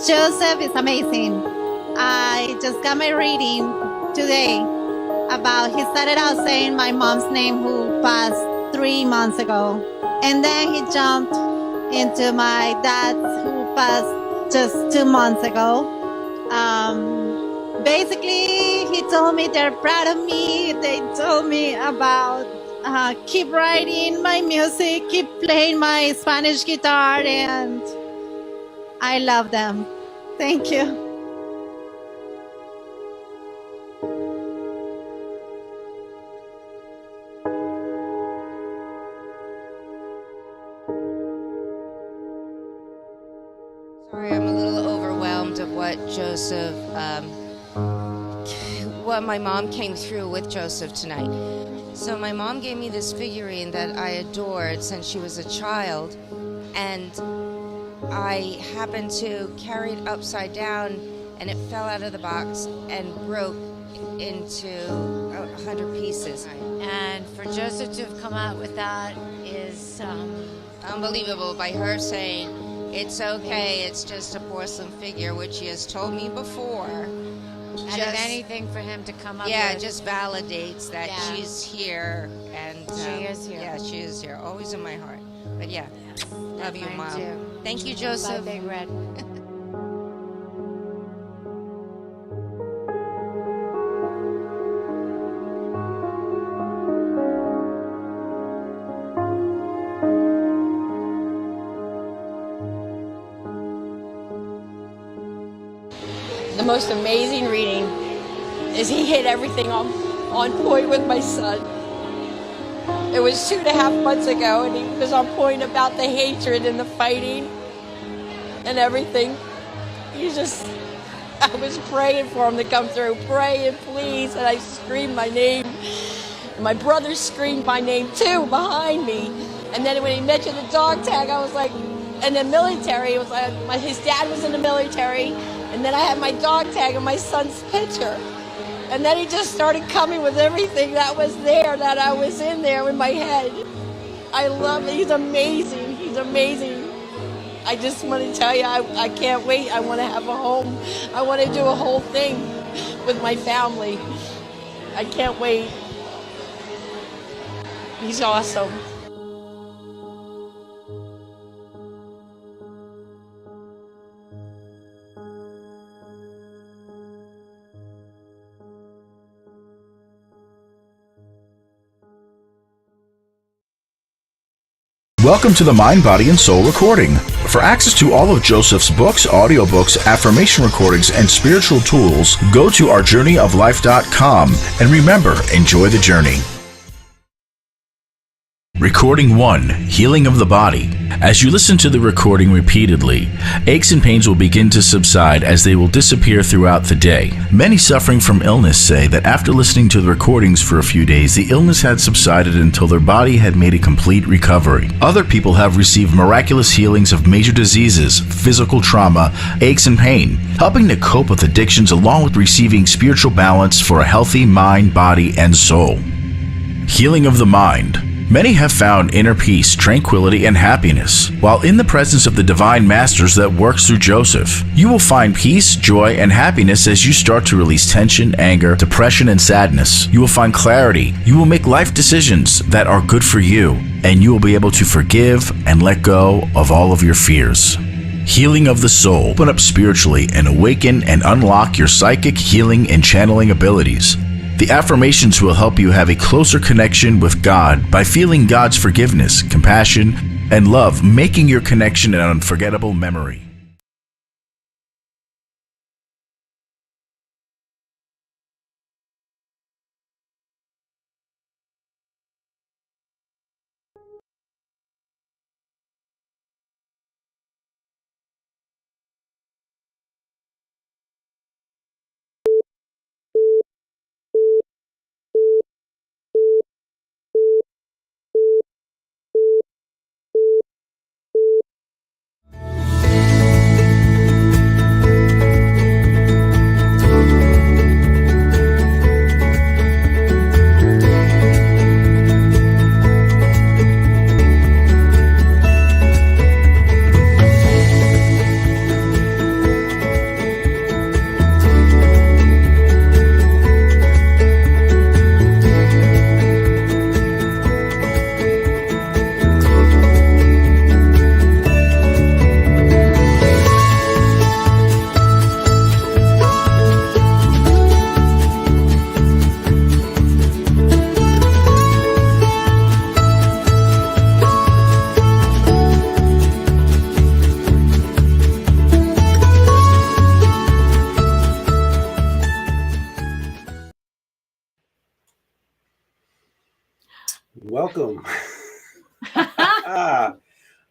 Joseph is amazing. I just got my reading today about, he started out saying my mom's name who passed 3 months ago. And then he jumped into my dad's who passed just 2 months ago. Basically, he told me they're proud of me. They told me about keep writing my music, keep playing my Spanish guitar, and I love them. Thank you. Sorry, I'm a little overwhelmed of what Joseph, what my mom came through with Joseph tonight. So my mom gave me this figurine that I adored since she was a child, and I happened to carry it upside down, and it fell out of the box and broke into 100 pieces. And for Joseph to have come out with that is unbelievable, by her saying, it's okay, it's just a porcelain figure, which he has told me before. And if anything for him to come up yeah, with. it just validates that she's here. And she is here. Yeah, she is here, always in my heart. But yeah, love you, Mine Mom. too. Thank you, Joseph. Bye, Big Red. The most amazing reading is he hit everything on point with my son. It was 2.5 months ago, and he was on point about the hatred and the fighting and everything. I was praying for him to come through, praying, please, and I screamed my name. And my brother screamed my name too behind me. And then when he mentioned the dog tag, I was like, and the military, it was like, his dad was in the military. And then I had my dog tag and my son's picture. And then he just started coming with everything that was there, that I was in there in my head. I love it. He's amazing. He's amazing. I just want to tell you, I can't wait. I want to have a home. I want to do a whole thing with my family. I can't wait. He's awesome. Welcome to the Mind, Body, and Soul recording. For access to all of Joseph's books, audiobooks, affirmation recordings, and spiritual tools, go to ourjourneyoflife.com. And remember, enjoy the journey. Recording 1, Healing of the Body. As you listen to the recording repeatedly, aches and pains will begin to subside as they will disappear throughout the day. Many suffering from illness say that after listening to the recordings for a few days, the illness had subsided until their body had made a complete recovery. Other people have received miraculous healings of major diseases, physical trauma, aches and pain, helping to cope with addictions along with receiving spiritual balance for a healthy mind, body, and soul. Healing of the Mind. Many have found inner peace, tranquility, and happiness while in the presence of the divine masters that works through Joseph. You will find peace, joy, and happiness as you start to release tension, anger, depression, and sadness. You will find clarity. You will make life decisions that are good for you, and you will be able to forgive and let go of all of your fears. Healing of the Soul. Open up spiritually and awaken and unlock your psychic, healing, and channeling abilities. The affirmations will help you have a closer connection with God by feeling God's forgiveness, compassion, and love, making your connection an unforgettable memory. Welcome.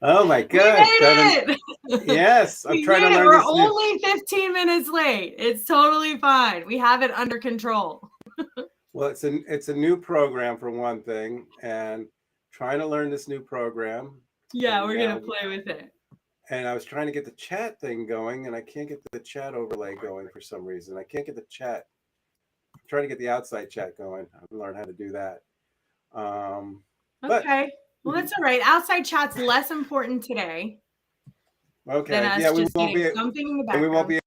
Oh my We God. made it. Yes, I'm We trying to made it. learn We're this new. only 15 minutes late. It's totally fine. We have it under control. Well, it's a new program for one thing, and trying to learn this new program. Yeah, And we're gonna play with it. And I was trying to get the chat thing going, and I can't get the chat overlay going for some reason. I can't get the chat. I'm trying to get the outside chat going. I've learned how to do that. Okay. Well, that's all right. Outside chat's less important today Okay. than us Yeah, we just won't getting be. something in the And background. we won't be.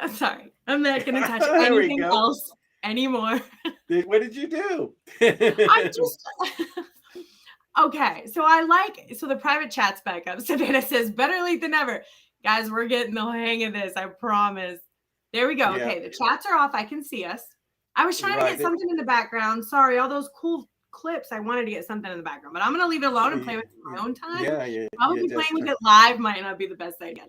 I'm sorry. I'm not going to touch There we anything go. else anymore. What did you do? I just okay. So the private chat's back up. Savannah says, better late than never. Guys, we're getting the hang of this. I promise. There we go. Yeah. Okay, the chats are off. I can see us. I was trying to get something in the background. Sorry, all those cool clips. I wanted to get something in the background, but I'm going to leave it alone and play with it in my own time. Yeah. Probably playing with it live might not be the best idea.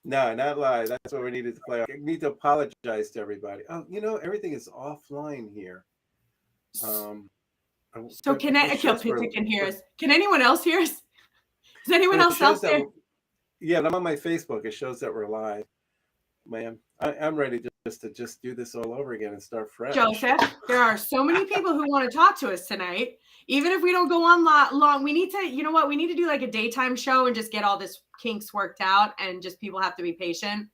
No, not live. That's what we needed to play. I need to apologize to everybody. Oh, everything is offline here. So Kristen can hear us. Can anyone else hear us? Is anyone else out there? Yeah, I'm on my Facebook. It shows that we're live. Man, I'm ready to just do this all over again and start fresh. Joseph, there are so many people who want to talk to us tonight. Even if we don't go on long, we need to, we need to do like a daytime show and just get all this kinks worked out, and just people have to be patient.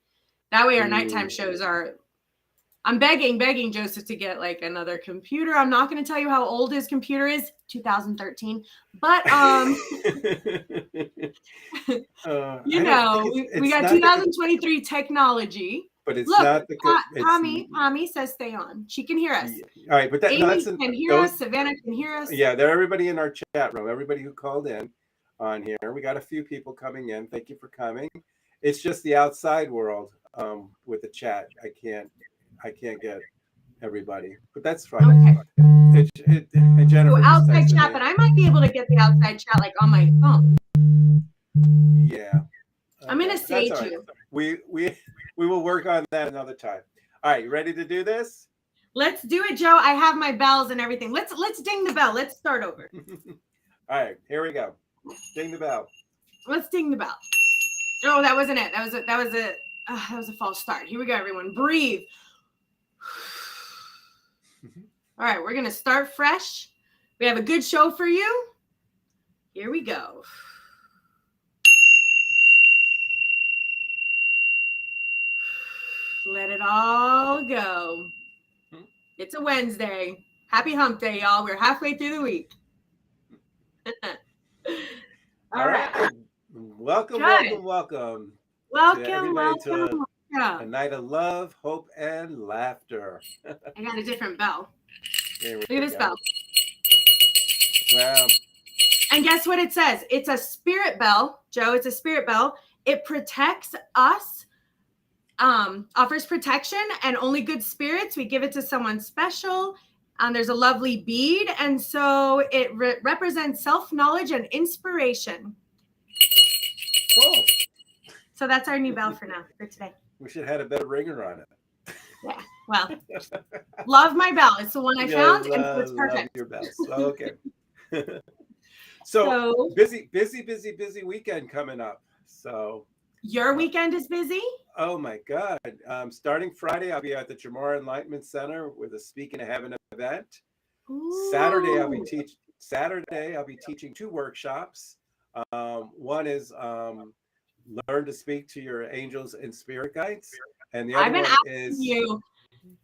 That way our nighttime shows are, I'm begging Joseph to get like another computer. I'm not going to tell you how old his computer is, 2013, but we got 2023 technology. But it's Look, not the Tommy says stay on. She can hear us. All right, but Amy can hear us. Savannah can hear us. Yeah, they're everybody in our chat room. Everybody who called in on here. We got a few people coming in. Thank you for coming. It's just the outside world with the chat. I can't get everybody, but that's fine. Okay. Jennifer outside chat, but I might be able to get the outside chat like on my phone. Yeah. I'm gonna sage you. We will work on that another time. All right, you ready to do this? Let's do it, Joe. I have my bells and everything. Let's ding the bell. Let's start over. All right, here we go. Ding the bell. Let's ding the bell. Oh, that wasn't it. That was a false start. Here we go, everyone. Breathe. All right, we're gonna start fresh. We have a good show for you. Here we go. Let it all go. It's a Wednesday. Happy hump day, y'all. We're halfway through the week. All right. Welcome to a night of love, hope, and laughter. I got a different bell. Look at this bell. Wow. And guess what it says? It's a spirit bell, Joe. It's a spirit bell. It protects us, offers protection, and only good spirits. We give it to someone special. There's a lovely bead, and so it represents self-knowledge and inspiration. Cool. So that's our new bell for today. We should have had a better ringer on it. Yeah. Well, love my bell. It's the one I found, and so it's perfect. Love your bells. Okay. So busy weekend coming up. So your weekend is busy? Oh my God. Starting Friday, I'll be at the Jamar Enlightenment Center with a Speaking to Heaven event. Ooh. Saturday, I'll be teaching 2 workshops. One is learn to speak to your angels and spirit guides. And the other I've been asking you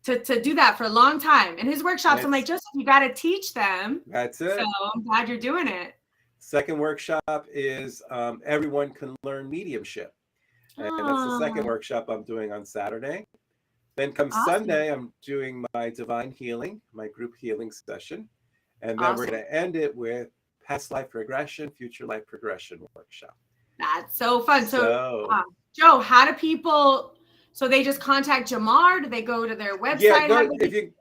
to do that for a long time. In his workshops, I'm like, Joseph, you got to teach them. That's it. So I'm glad you're doing it. Second workshop is everyone can learn mediumship. And that's the second workshop I'm doing on Saturday. Then Sunday, I'm doing my divine healing, my group healing session. And then we're going to end it with past life regression, future life progression workshop. That's so fun. So Joe, how do people, so they just contact Jamar? Do they go to their website?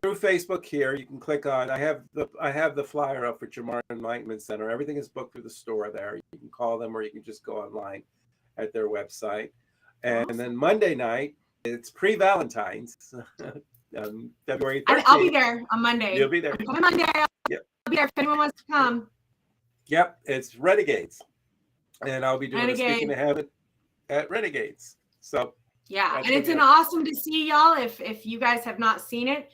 through Facebook here. You can click on. I have the flyer up for Jamar Enlightenment Center. Everything is booked through the store there. You can call them, or you can just go online at their website. And then Monday night, it's pre-Valentine's, February 13th. I'll be there on Monday. You'll be there. On Monday. Yep. I'll be there if anyone wants to come. Yep, it's Renegades, and I'll be doing a Speaking to Heaven at Renegades. So yeah, and it's an awesome to see y'all. If you guys have not seen it.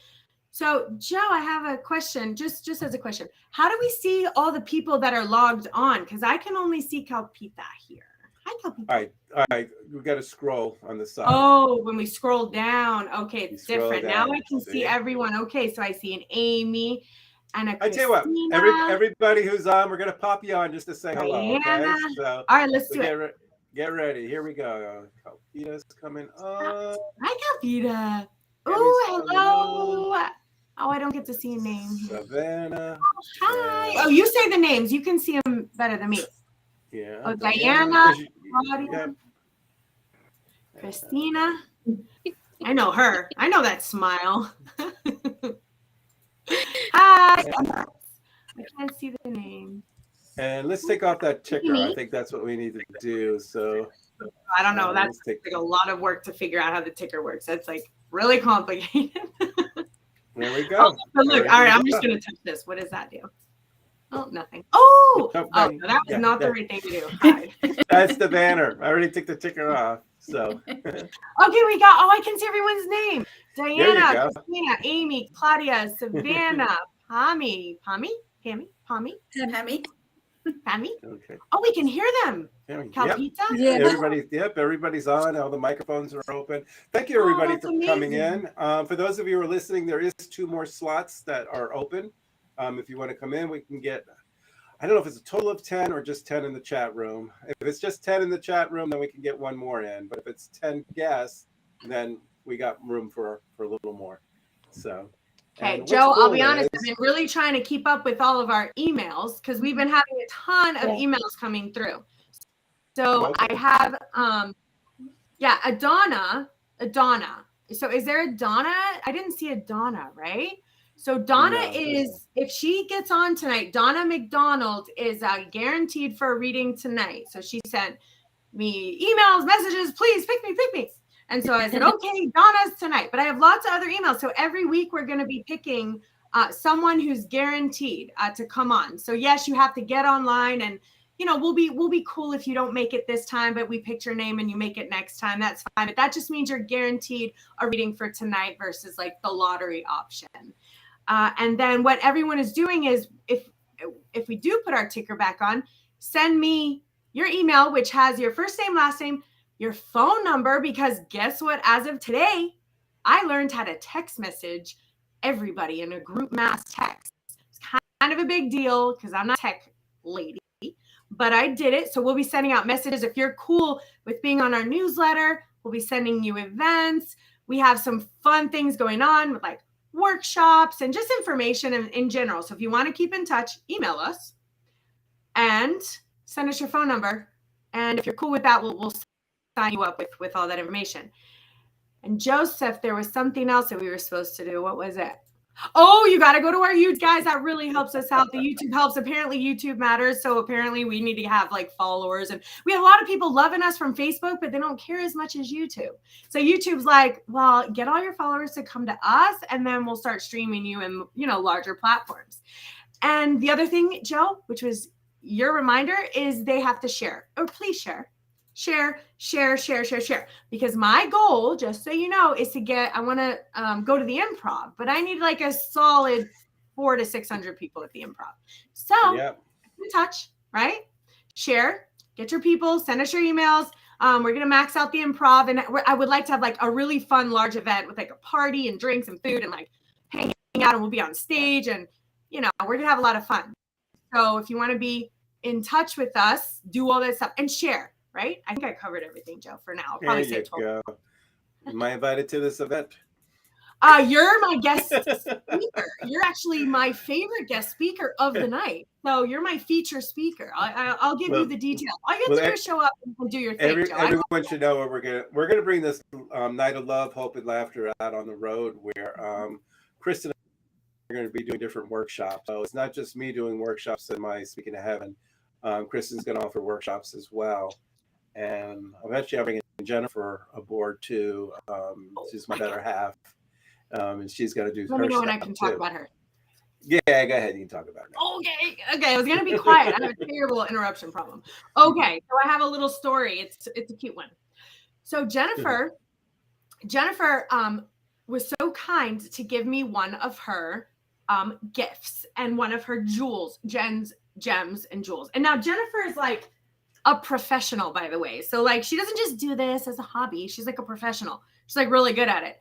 So Joe, I have a question. Just as a question, how do we see all the people that are logged on? Because I can only see Kalpita here. Hi, Kalpita. All right, we got to scroll on the side. Oh, when we scroll down, okay, it's different. Now I can see everyone. Okay, so I see an Amy and a Christina. I tell you what, everybody who's on, we're gonna pop you on just to say hello. Okay? So, all right, let's do it. Get ready. Here we go. Kalpita's coming on. Hi, Kalpita. Oh, hello. Oh, I don't get to see a name. Savannah. Oh, hi. Oh, you say the names. You can see them better than me. Yeah. Oh, Diana. Claudia. Christina. I know her. I know that smile. Hi. I can't see the name. And let's take off that ticker. I think that's what we need to do. So I don't know. That's like a lot of work to figure out how the ticker works. That's like really complicated. There we go. Oh, look, all right, I'm just gonna touch this. What does that do? Oh, nothing. Oh, no, that was not the right thing to do. Hide. That's the banner. I already took the ticker off. So okay, we got. Oh, I can see everyone's name. Diana, Christina, Amy, Claudia, Savannah, Pammy. Okay. Oh, we can hear them. Kalpita? Yep. Everybody's on. All the microphones are open. Thank you, everybody, for coming in. For those of you who are listening, there is 2 more slots that are open. If you want to come in, we can get, I don't know if it's a total of 10 or just 10 in the chat room. If it's just 10 in the chat room, then we can get 1 more in. But if it's 10 guests, then we got room for a little more. So. Okay, Joe, I'll be honest, I've been really trying to keep up with all of our emails because we've been having a ton of emails coming through. So I have, Adonna. So is there a Donna? I didn't see a Donna, right? So Donna is, if she gets on tonight, Donna McDonald is guaranteed for a reading tonight. So she sent me emails, messages, please pick me. And so I said, okay, Donna's tonight. But I have lots of other emails. So every week we're going to be picking someone who's guaranteed to come on. So yes, you have to get online, and we'll be cool if you don't make it this time, but we picked your name and you make it next time. That's fine. But that just means you're guaranteed a reading for tonight versus like the lottery option. And then what everyone is doing is if we do put our ticker back on, send me your email, which has your first name, last name, your phone number, because guess what? As of today, I learned how to text message everybody in a group mass text. It's kind of a big deal because I'm not a tech lady, but I did it. So we'll be sending out messages. If you're cool with being on our newsletter, we'll be sending you events. We have some fun things going on with like workshops and just information in general. So if you want to keep in touch, email us and send us your phone number. And if you're cool with that, we'll sign you up with all that information. And Joseph, there was something else that we were supposed to do. What was it? Oh, you got to go to our YouTube, guys. That really helps us out. The YouTube helps. Apparently YouTube matters. So apparently we need to have like followers, and we have a lot of people loving us from Facebook, but they don't care as much as YouTube. So YouTube's like, well, get all your followers to come to us, and then we'll start streaming you in, larger platforms. And the other thing, Joe, which was your reminder, is they have to share. Or please share. Share. Because my goal, just so you know, is to I want to go to the improv, but I need like a solid 400 to 600 people at the improv. So in touch, right? Share, get your people, send us your emails. We're going to max out the improv. And I would like to have like a really fun, large event with like a party and drinks and food and like hanging out, and we'll be on stage, and, we're going to have a lot of fun. So if you want to be in touch with us, do all that stuff and share. Right? I think I covered everything, Joe, for now. I'll probably say 12. Am I invited to this event? You're my guest speaker. You're actually my favorite guest speaker of the night. So you're my feature speaker. I'll give you the details. All you have to do is show up and do your thing, Joe. Everyone should know we're gonna bring this night of love, hope, and laughter out on the road, where Kristen and I are going to be doing different workshops. So it's not just me doing workshops in my Speaking to Heaven. Kristen's going to offer workshops as well. And eventually I'm bringing Jennifer aboard too. She's my better half. And she's going to do Let her me know when I stuff can talk too. about her. Yeah, go ahead. You can talk about it. Okay. I was gonna be quiet. I have a terrible interruption problem. Okay, so I have a little story. It's a cute one. So Jennifer was so kind to give me one of her gifts and one of her jewels, gems and jewels. And now Jennifer is like a professional, by the way. So like she doesn't just do this as a hobby. She's like a professional. She's like really good at it.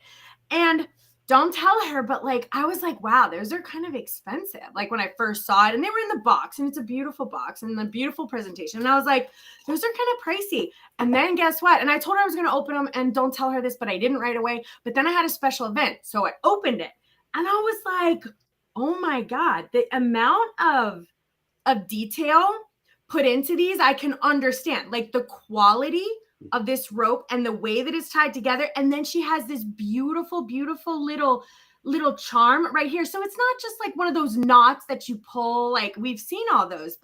And don't tell her, but like I was like, wow, those are kind of expensive. Like when I first saw it, and they were in the box, and it's a beautiful box and a beautiful presentation. And I was like, those are kind of pricey. And then guess what? And I told her I was going to open them, and don't tell her this, but I didn't right away. But then I had a special event, so I opened it, and I was like, oh my God, the amount of detail put into these, I can understand. Like the quality of this rope and the way that it's tied together. And then she has this beautiful, beautiful little charm right here. So it's not just like one of those knots that you pull, like we've seen all those,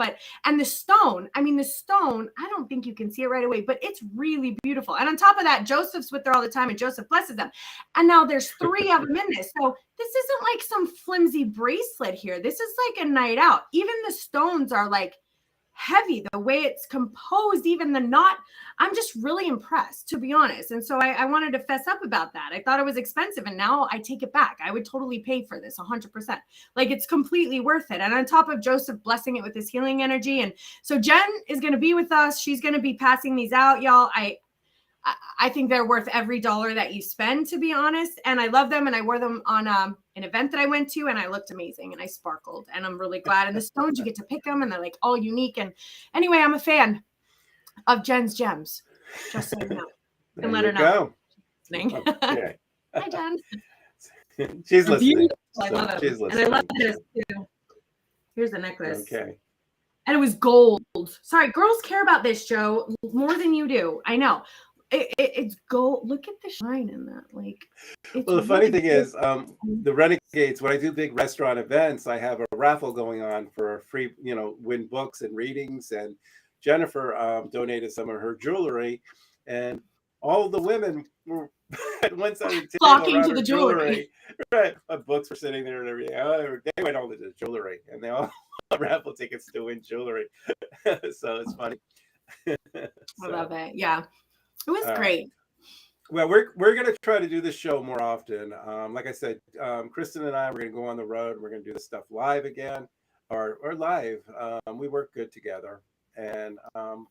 and the stone, I don't think you can see it right away, but it's really beautiful. And on top of that, Joseph's with her all the time, and Joseph blesses them. And now there's 3 of them in this. So this isn't like some flimsy bracelet here. This is like a night out. Even the stones are like heavy, the way it's composed, even the knot. I'm just really impressed, to be honest. And so I wanted to fess up about that. I thought it was expensive, and now I take it back. I would totally pay for this 100%. Like it's completely worth it. And on top of Joseph blessing it with his healing energy. And so Jen is going to be with us. She's going to be passing these out, y'all. I think they're worth every dollar that you spend, to be honest. And I love them. And I wore them on an event that I went to, and I looked amazing and I sparkled, and I'm really glad. And the stones, you get to pick them, and they're like all unique. And anyway, I'm a fan of Jen's gems. Just so you know. And let her know. Okay. Hi, Jen. She's listening. I love it. She's listening. And I love this too. Here's the necklace. Okay. And it was gold. Sorry, girls care about this, Joe, more than you do. I know. It's gold. Look at the shine in that. Like, well, the funny thing is, the Renegades, when I do big restaurant events, I have a raffle going on for free, win books and readings. And Jennifer donated some of her jewelry, and all the women were at one side of the table flocking to the jewelry. Right, books were sitting there and everything. They went all to the jewelry, and they all raffle tickets to win jewelry. So it's funny. I love it. Yeah. It was great. Well, we're going to try to do this show more often. Like I said, Kristen and I, we're going to go on the road. We're going to do this stuff live again, or live. We work good together. And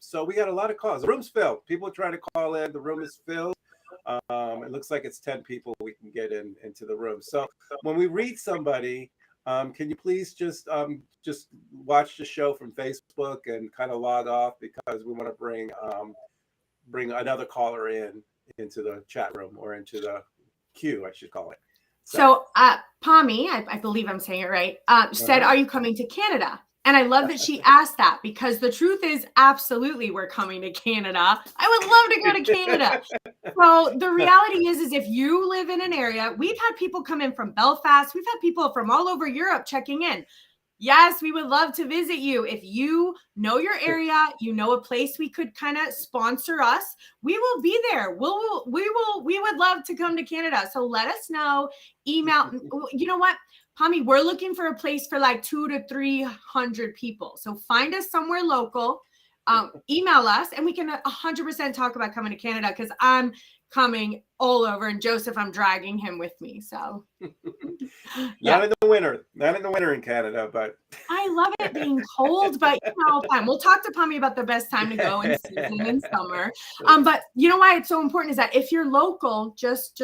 so we got a lot of calls. The room's filled. People are trying to call in. The room is filled. It looks like it's 10 people we can get into the room. So when we read somebody, can you please just watch the show from Facebook and kind of log off, because we want to bring another caller into the chat room, or into the queue, I should call it. So Pommy, I believe I'm saying it right, said, are you coming to Canada? And I love that she asked that, because the truth is, absolutely, we're coming to Canada. I would love to go to Canada. So the reality is if you live in an area, we've had people come in from Belfast. We've had people from all over Europe checking in. Yes, we would love to visit you. If you know your area, you know a place we could kind of sponsor us, we will be there. We would love to come to Canada. So let us know. Email. You know what, Pommy, we're looking for a place for like 200 to 300 people. So find us somewhere local. Email us, and we can 100% talk about coming to Canada, because I'm coming all over, and Joseph, I'm dragging him with me. So Not in the winter in Canada, but I love it being cold, but fine. We'll talk to Pommy about the best time to go in season in summer. But you know why it's so important is that if you're local, just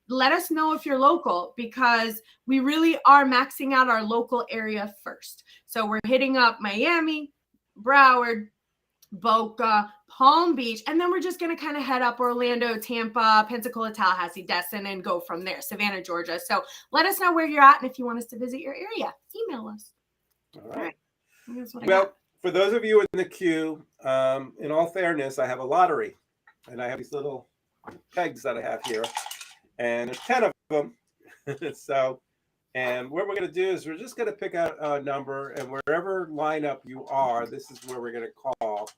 let us know if you're local, because we really are maxing out our local area first. So we're hitting up Miami, Broward, Boca, Palm Beach, and then we're just going to kind of head up Orlando, Tampa, Pensacola, Tallahassee, Destin, and go from there. Savannah, Georgia. So let us know where you're at, and if you want us to visit your area, email us. All right. Well, for those of you in the queue, in all fairness, I have a lottery, and I have these little pegs that I have here, and there's 10 of them. So And what we're going to do is we're just going to pick out a number, and wherever lineup you are, this is where we're going to call.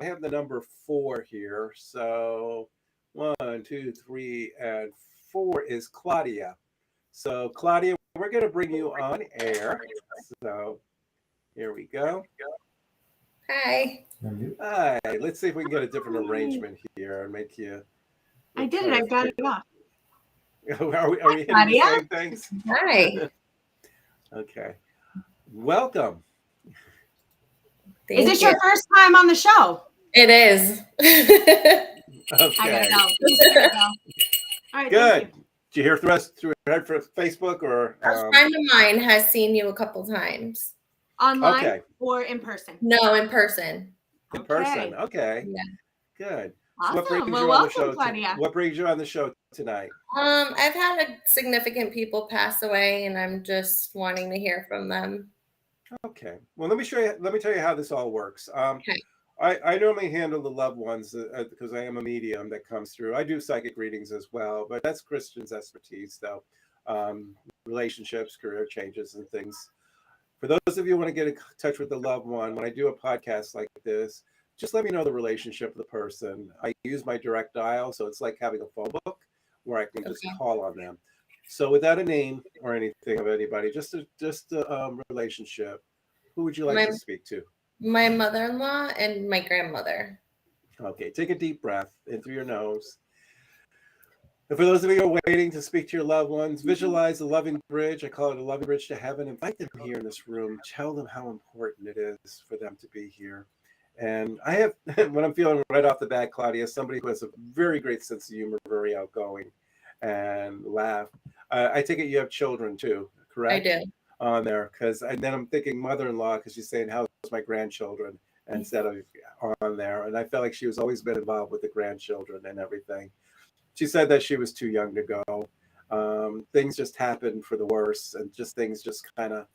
I have the number 4 here. So 1, 2, 3, and 4 is Claudia. So Claudia, we're going to bring you on air. So here we go. Hi. Hi. Let's see if we can get a different arrangement here and make you. I did it. I got it off. Are we hitting the same things? Hi. Okay. Welcome. Is this your first time on the show? It is. Okay. I gotta go. All right. Good. Thank you. Did you hear through us through Facebook or? A friend of mine has seen you a couple times. Online or in person? No, in person. In person. Okay. Yeah. Good. Awesome. So what brings Well, you on the welcome, show? Claudia. What brings you on the show tonight? I've had significant people pass away, and I'm just wanting to hear from them. Okay. Well, let me show you. Let me tell you how this all works. Okay. I normally handle the loved ones because I am a medium that comes through. I do psychic readings as well, but that's Kristen's expertise, though. Relationships, career changes, and things. For those of you who want to get in touch with the loved one, when I do a podcast like this, just let me know the relationship of the person. I use my direct dial, so it's like having a phone book where I can just call on them. So without a name or anything of anybody, just a relationship. Who would you like to speak to? My mother-in-law and my grandmother. Okay, take a deep breath in through your nose. And for those of you who are waiting to speak to your loved ones, visualize the loving bridge. I call it a loving bridge to heaven. Invite them here in this room. Tell them how important it is for them to be here. And I have, when I'm feeling right off the bat, Claudia, somebody who has a very great sense of humor, very outgoing, and laugh. I take it you have children too, correct? I do. On there, because then I'm thinking mother-in-law, because she's saying how's my grandchildren instead of on there. And I felt like she was always been involved with the grandchildren and everything. She said that she was too young to go. Things just happened for the worse, and just things just kind of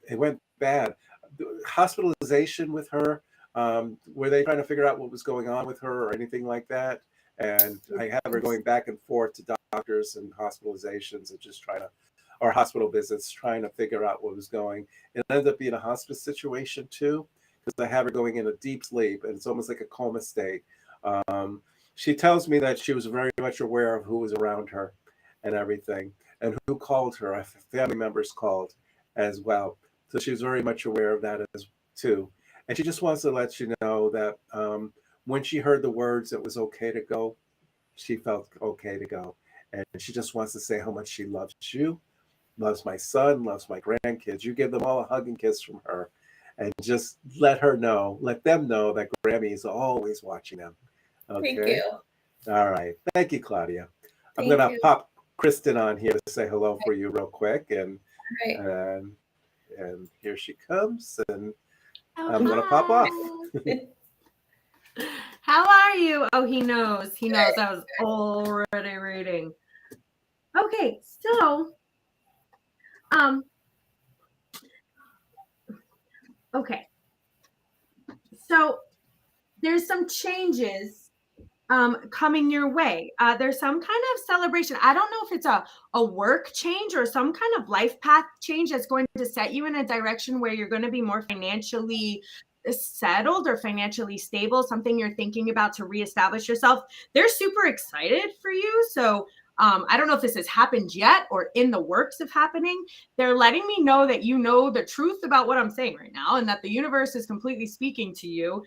it went bad. Hospitalization with her. Were they trying to figure out what was going on with her or anything like that? And I have her going back and forth to doctors and hospitalizations and just trying to, or hospital visits, trying to figure out what was going. It ended up being a hospice situation too, because I have her going in a deep sleep, and it's almost like a coma state. She tells me that she was very much aware of who was around her and everything, and who called her. Family members called as well. So she was very much aware of that as too. And she just wants to let you know that when she heard the words, it was okay to go, she felt okay to go. And she just wants to say how much she loves you, loves my son, loves my grandkids. You give them all a hug and kiss from her. And just let them know that Grammy is always watching them. Okay? Thank you. All right. Thank you, Claudia. I'm Thank going to you. pop Kristen on here to say hello for you real quick. And here she comes. And I'm going to pop off. How are you? Oh, he knows. He knows I was already reading. Okay, so okay. So there's some changes coming your way. There's some kind of celebration. I don't know if it's a work change or some kind of life path change that's going to set you in a direction where you're going to be more financially settled or financially stable, something you're thinking about to reestablish yourself. They're super excited for you. So I don't know if this has happened yet or in the works of happening. They're letting me know that you know the truth about what I'm saying right now, and that the universe is completely speaking to you.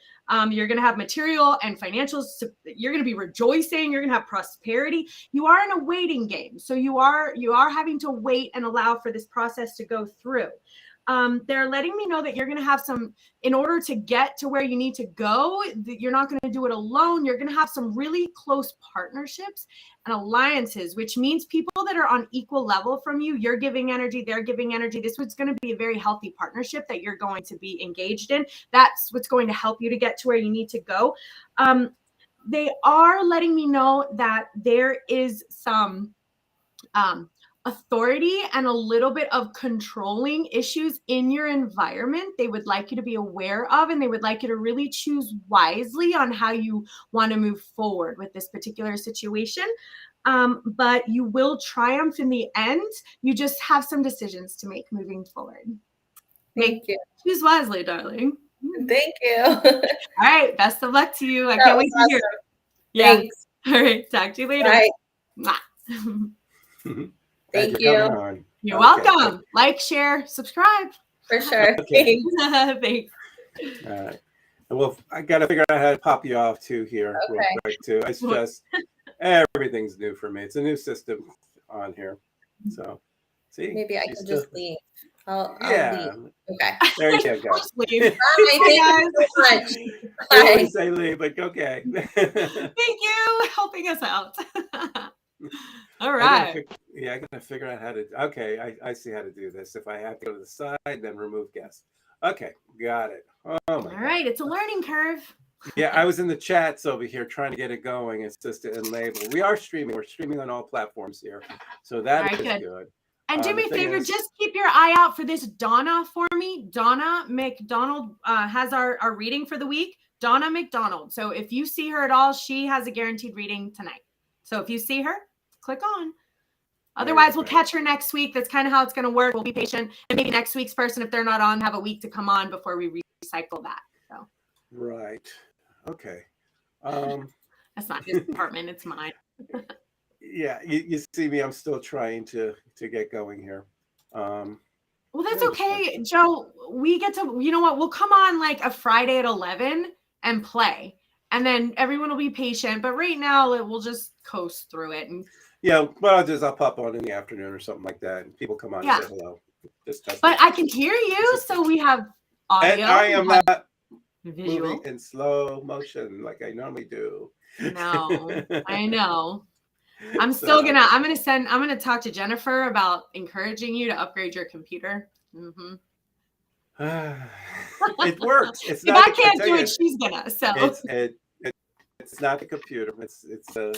You're going to have material and financial. You're going to be rejoicing. You're going to have prosperity. You are in a waiting game. So you are having to wait and allow for this process to go through. They're letting me know that you're going to have some, in order to get to where you need to go, you're not going to do it alone. You're going to have some really close partnerships and alliances, which means people that are on equal level from you, you're giving energy, they're giving energy. This was going to be a very healthy partnership that you're going to be engaged in. That's what's going to help you to get to where you need to go. They are letting me know that there is some authority and a little bit of controlling issues in your environment they would like you to be aware of, and they would like you to really choose wisely on how you want to move forward with this particular situation. but you will triumph in the end. You just have some decisions to make moving forward. Thank you. Choose wisely, darling. Thank you. All right. Best of luck to you. I That can't was wait to hear. awesome. Yeah. Thanks. All right. Talk to you later. Bye. Mwah. Thank for you. coming on. You're Okay. welcome. Like, share, subscribe. For sure. Okay. Thanks. All right. Well, I got to figure out how to pop you off too here real Okay. quick too. It's just everything's new for me. It's a new system on here. So, see, Maybe I she's can still- just leave. I'll Yeah, leave. Okay. there you go. Just leave. Bye. Thank you so much. I Bye. always say leave, but okay. Thank you helping us out. All I right. gotta figure out how to. Okay, I see how to do this. If I have to go to the side, then remove guests. Okay, got it. Oh my All God. right. It's a learning curve. Yeah, I was in the chats over here trying to get it going. It's just in label. We are streaming. We're streaming on all platforms here, so that All right, is good. good. And do The me a thing favor, is- just keep your eye out for this Donna for me. Donna McDonald has our reading for the week. Donna McDonald. So if you see her at all, she has a guaranteed reading tonight. So if you see her, click on. Otherwise, we'll go. catch her next week. That's kind of how it's going to work. We'll be patient. And maybe next week's person, if they're not on, have a week to come on before we recycle that. So Right. Okay. that's not his department. It's mine. Yeah, you see me. I'm still trying to get going here. Well, that's Yeah, okay, Joe. We get to, you know what? We'll come on like a Friday at 11 and play. And then everyone will be patient. But right now, we'll just coast through it. And Yeah, what I'll do is I'll pop on in the afternoon or something like that, and people come on Yeah. and say hello. Just test but it. I can hear you. So we have audio. And I am we have not visual. moving in slow motion like I normally do. No, I know. I'm So- gonna talk to Jennifer about encouraging you to upgrade your computer. Mm-hmm. It works. It's If not. I can't tell do you, it, she's gonna. So It's not the computer. It's I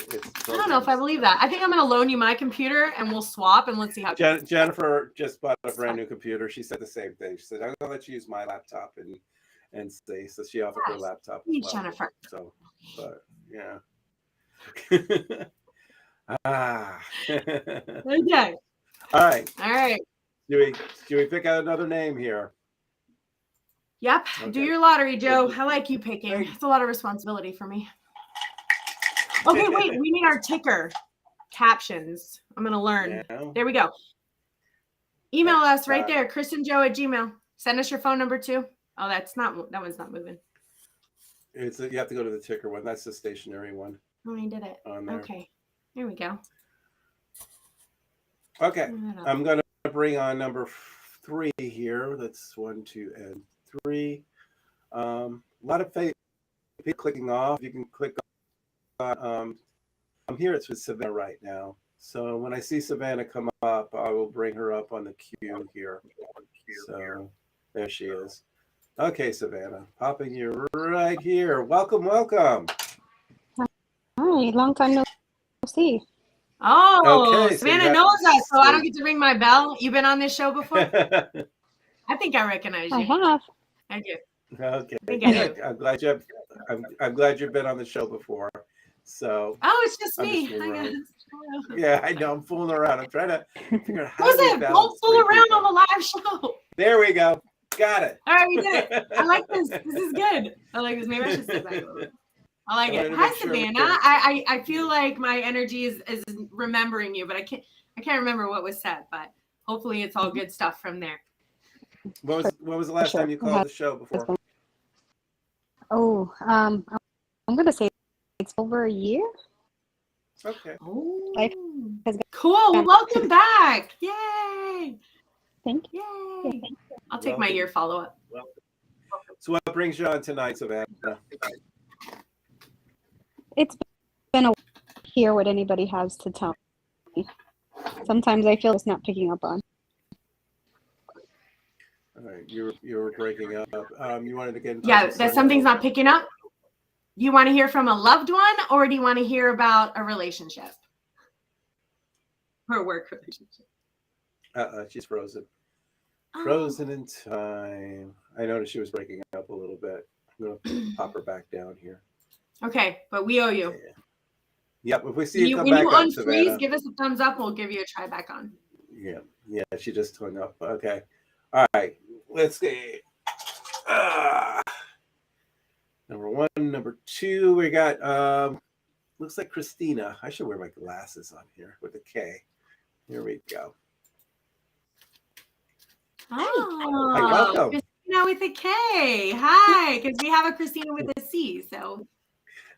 don't know if I believe that. I think I'm gonna loan you my computer and we'll swap and let's see how it goes. Jennifer just bought a brand new comper. She said the same thing. She said, "I'm gonna let you use my laptop and see." So she offered her Yes. laptop. Please, as well. Jennifer. So, but yeah. Ah. Okay. All right. All right. Do we pick out another name here? Yep. Do Okay. your lottery, Joe. Thank you. I like you picking. Thank- It's a lot of responsibility for me. Okay, wait. We need our ticker captions. I'm gonna learn. Yeah. There we go. Email us right Got it. there, KristenJoe@gmail. Send us your phone number too. Oh, that one's not moving. You have to go to the ticker one. That's the stationary one Oh, I did it. on there. Okay. There we go. Okay. Turn that up. I'm going to bring on number 3 here. That's 1, 2, and 3. A lot of people clicking off. You can click on. I'm here. It's with Savannah right now. So when I see Savannah come up, I will bring her up on the queue here. So there she is. Okay, Savannah, popping you right here. Welcome, welcome. Hi, long time no see. Oh, Okay, so Savannah you got- knows us, so I don't get to ring my bell. You been on this show before? Okay. I think I recognize I you. have. I do. Okay. think I Good. I'm glad you've been on the show before. So Oh, it's just I'm me. just I fooling guess. yeah, I know I'm fooling around. I'm trying to figure out how Who's to it? balance Don't fool 3 around people. on the live show. There we go. Got it. All right, we did it. I like this. This is good. I like this. Maybe I should sit back a little bit. I like I it. wanted to Hi, make sure we Savannah. can- I feel like my energy is remembering you, but I can't remember what was said. But hopefully, it's all good stuff from there. When was the last Sure. time you called the show before? Oh, I'm gonna say it's over a year. Okay. Oh, Life has cool. Well, welcome back. Yay. Thank you. Yay. I'll take my year follow up. So what brings you on tonight, Savannah? It's been a hear what anybody has to tell me. Sometimes I feel it's not picking up on. All right, you were breaking up. You wanted to get in touch Yeah, with that someone? something's not picking up. You want to hear from a loved one, or do you want to hear about a relationship or a work relationship? She's frozen. Oh. Frozen in time. I noticed she was breaking up a little bit. I'm gonna pop her back down here. Okay, but we owe you. Yep. If we see you come When you back on, unfreeze, Savannah. give us a thumbs up. We'll give you a try back on. Yeah. Yeah. She just hung up. Okay. All right. Let's see. Number one, number two, we got looks like Christina. I should wear my glasses on here with a K. Here we go. Oh, Hi, welcome. Christina with a K. Hi, because we have a Christina with a C. So,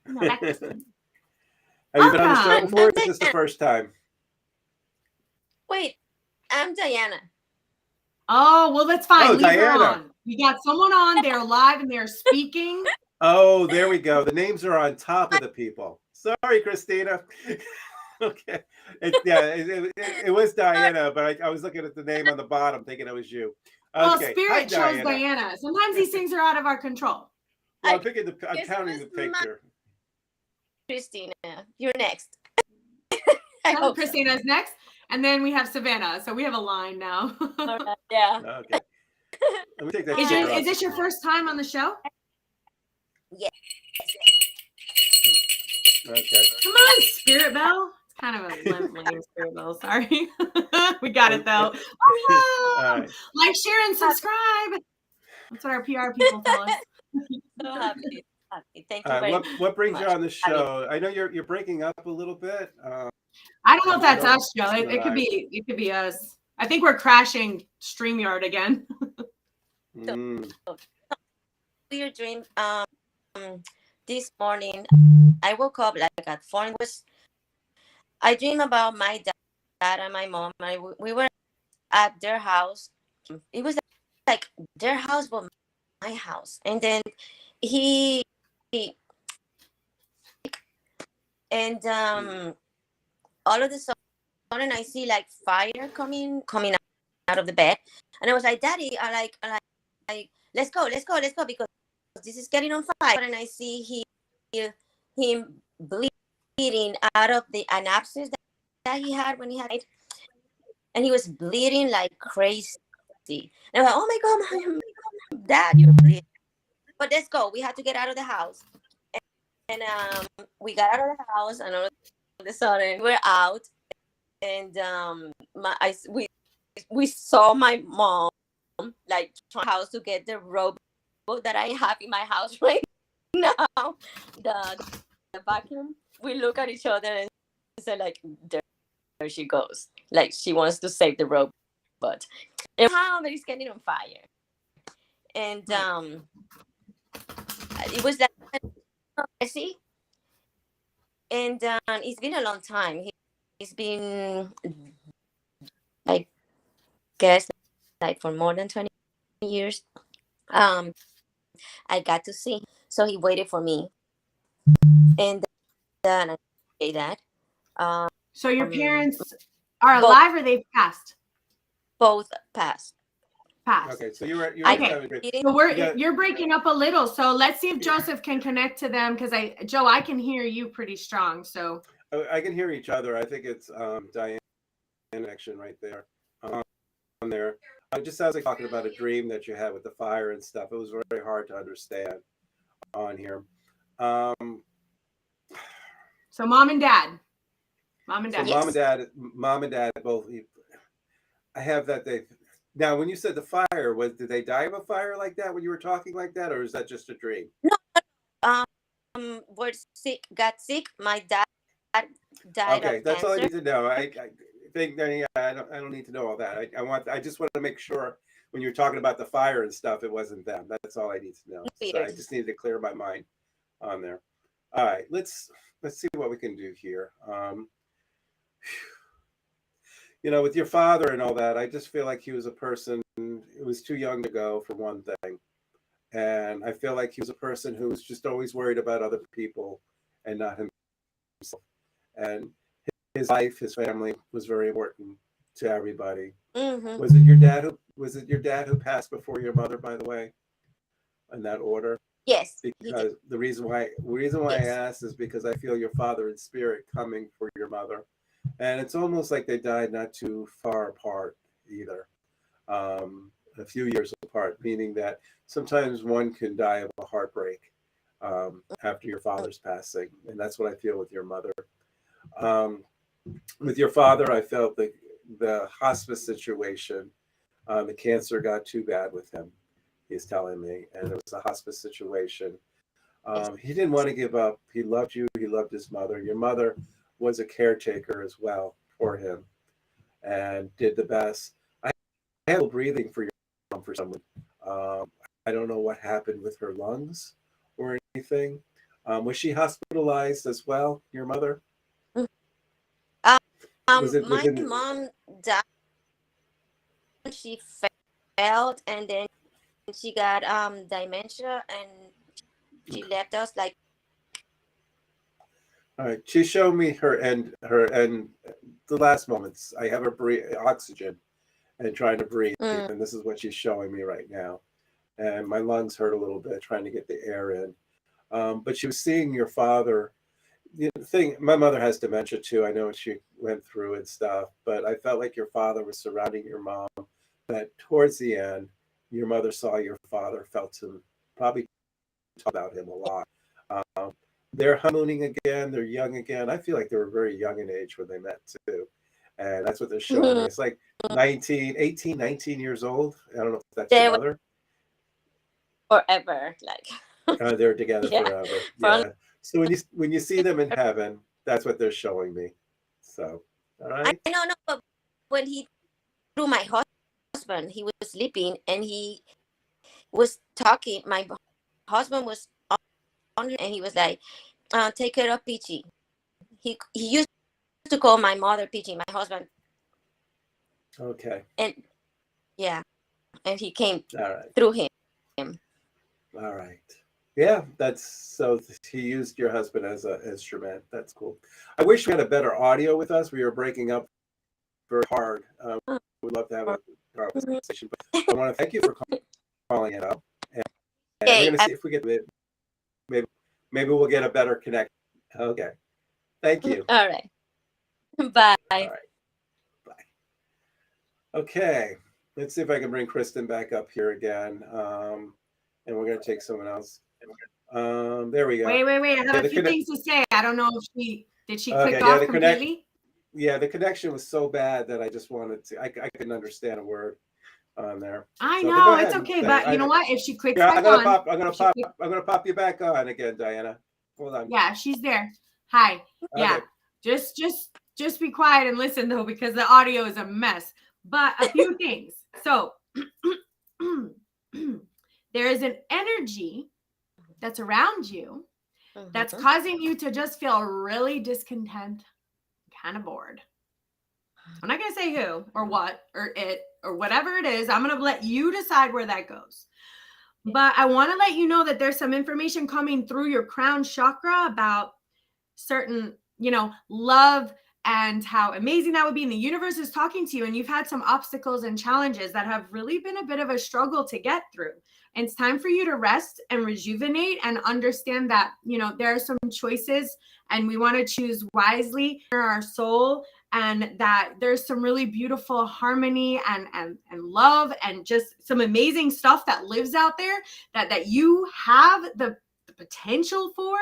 Have you been on the show before? Or is this the first time? Wait, I'm Diana. Oh, well, that's fine. Oh, Leave her Diana. on. We got someone on. They're live and they're speaking. Oh, there we go. The names are on top of the people. Sorry, Christina. Okay. It was Diana, but I was looking at the name on the bottom thinking it was you. Okay. Well, Spirit Hi, chose Diana. Sometimes these things are out of our control. Well, I'm counting the picture. Christina, you're next. Christina's next. And then we have Savannah. So we have a line now. Yeah. Okay. Let me take that. Is this your first time on the show? Yes. Okay. Come on, Spirit Bell. It's kind of a limp name, Spirit Bell. Sorry. We got it though. Oh, right. Like, share, and subscribe. That's what our PR people tell us. So happy. Thank you very much. What brings you on the show? I know you're breaking up a little bit. I don't know if that's us, Joe. It could be us. I think we're crashing StreamYard again. Weird dream. This morning I woke up like at 4. I dream about my dad and my mom. We were at their house. It was like their house, but my house. And then he all of a sudden I see like fire coming out of the bed, and I was like, Daddy, I like let's go because this is getting on fire. And I see him bleeding out of an abscess that he had when he had it, and he was bleeding like crazy. And I was like, oh my God, Dad, you're bleeding. But let's go. We had to get out of the house. And we got out of the house, and all of a sudden we're out, and we saw my mom like trying house to get the robot that I have in my house right now, the vacuum. We look at each other and say like, there she goes, like she wants to save the robot, and how it's getting on fire. And it was that messy, and it's been a long time. He's been, I guess, like for more than 20 years. I got to see, so he waited for me, and then I say that. So your parents are alive, or they've passed? Both passed. Okay, so you're okay. So you're breaking up a little. So let's see if Joseph can connect to them, because Joe, I can hear you pretty strong. So I can hear each other. I think it's Diane connection right there. On there, it just sounds like talking about a dream that you had with the fire and stuff. It was very hard to understand on here. So mom and dad. Mom and dad both. I have that they. Now, when you said the fire, did they die of a fire like that when you were talking like that, or is that just a dream? No, got sick. My dad died. Okay, of that's cancer. all I need to know. I think I don't need to know all that. I just want to make sure when you're talking about the fire and stuff, it wasn't them. That's all I need to know. So I just needed to clear my mind on there. All right, let's see what we can do here. With your father and all that, I just feel like he was a person who was too young to go, for one thing. And I feel like he was a person who was just always worried about other people and not himself. And his life, his family was very important to everybody. Mm-hmm. Was it your dad who passed before your mother, by the way, in that order? Yes. Because the reason why yes. I asked is because I feel your father in spirit coming for your mother. And it's almost like they died not too far apart either, a few years apart, meaning that sometimes one can die of a heartbreak after your father's passing. And that's what I feel with your mother. With your father, I felt the hospice situation, the cancer got too bad with him. He's telling me, and it was a hospice situation. He didn't want to give up. He loved you. He loved his mother. Your mother was a caretaker as well for him, and did the best. I had breathing for your mom for someone. I don't know what happened with her lungs or anything. Was she hospitalized as well, your mother? Was it My within? mom died. She felt, and then she got dementia, and she left us like. All right. She showed me her end, the last moments. I have her breathe oxygen and trying to breathe, and this is what she's showing me right now. And my lungs hurt a little bit trying to get the air in. But she was seeing your father. The thing, my mother has dementia too. I know what she went through and stuff, but I felt like your father was surrounding your mom. That towards the end, your mother saw your father, felt him, probably talked about him a lot. They're honeymooning again. They're young again. I feel like they were very young in age when they met too. And that's what they're showing me. It's like 19 years old. I don't know if that's your mother. Forever, like. They're together Yeah. forever. Yeah. So when you see them in heaven, that's what they're showing me. So, all right. I don't know, but when he threw my husband, he was sleeping and he was talking. My husband was on, and he was like, "Take care of Peachy." He used to call my mother Peachy, my husband. Okay. And yeah, and he came All right. through him. All right. Yeah, that's so he used your husband as an instrument. That's cool. I wish we had a better audio with us. We were breaking up very hard. We'd love to have a conversation. But I want to thank you for calling it up. And we're going to see if we get maybe we'll get a better connection. Okay. Thank you. All right. Bye. All right. Bye. Okay. Let's see if I can bring Kristen back up here again. And we're going to take someone else. There we go. Wait. I have a few things to say. I don't know if she click off completely. The connection was so bad that I just wanted to. I couldn't understand a word on there. I know it's okay, but you know what? If she clicks back I'm gonna pop you back on again, Diana. Hold on. Yeah, she's there. Hi. Okay. Yeah. Just be quiet and listen though, because the audio is a mess. But a few things. So there is an energy that's around you that's causing you to just feel really discontent, kind of bored. I'm not going to say who or what or it or whatever it is. I'm going to let you decide where that goes. But I want to let you know that there's some information coming through your crown chakra about certain, love and how amazing that would be. And the universe is talking to you, and you've had some obstacles and challenges that have really been a bit of a struggle to get through. And it's time for you to rest and rejuvenate and understand that, there are some choices and we want to choose wisely for our soul, and that there's some really beautiful harmony and love and just some amazing stuff that lives out there that you have the potential for.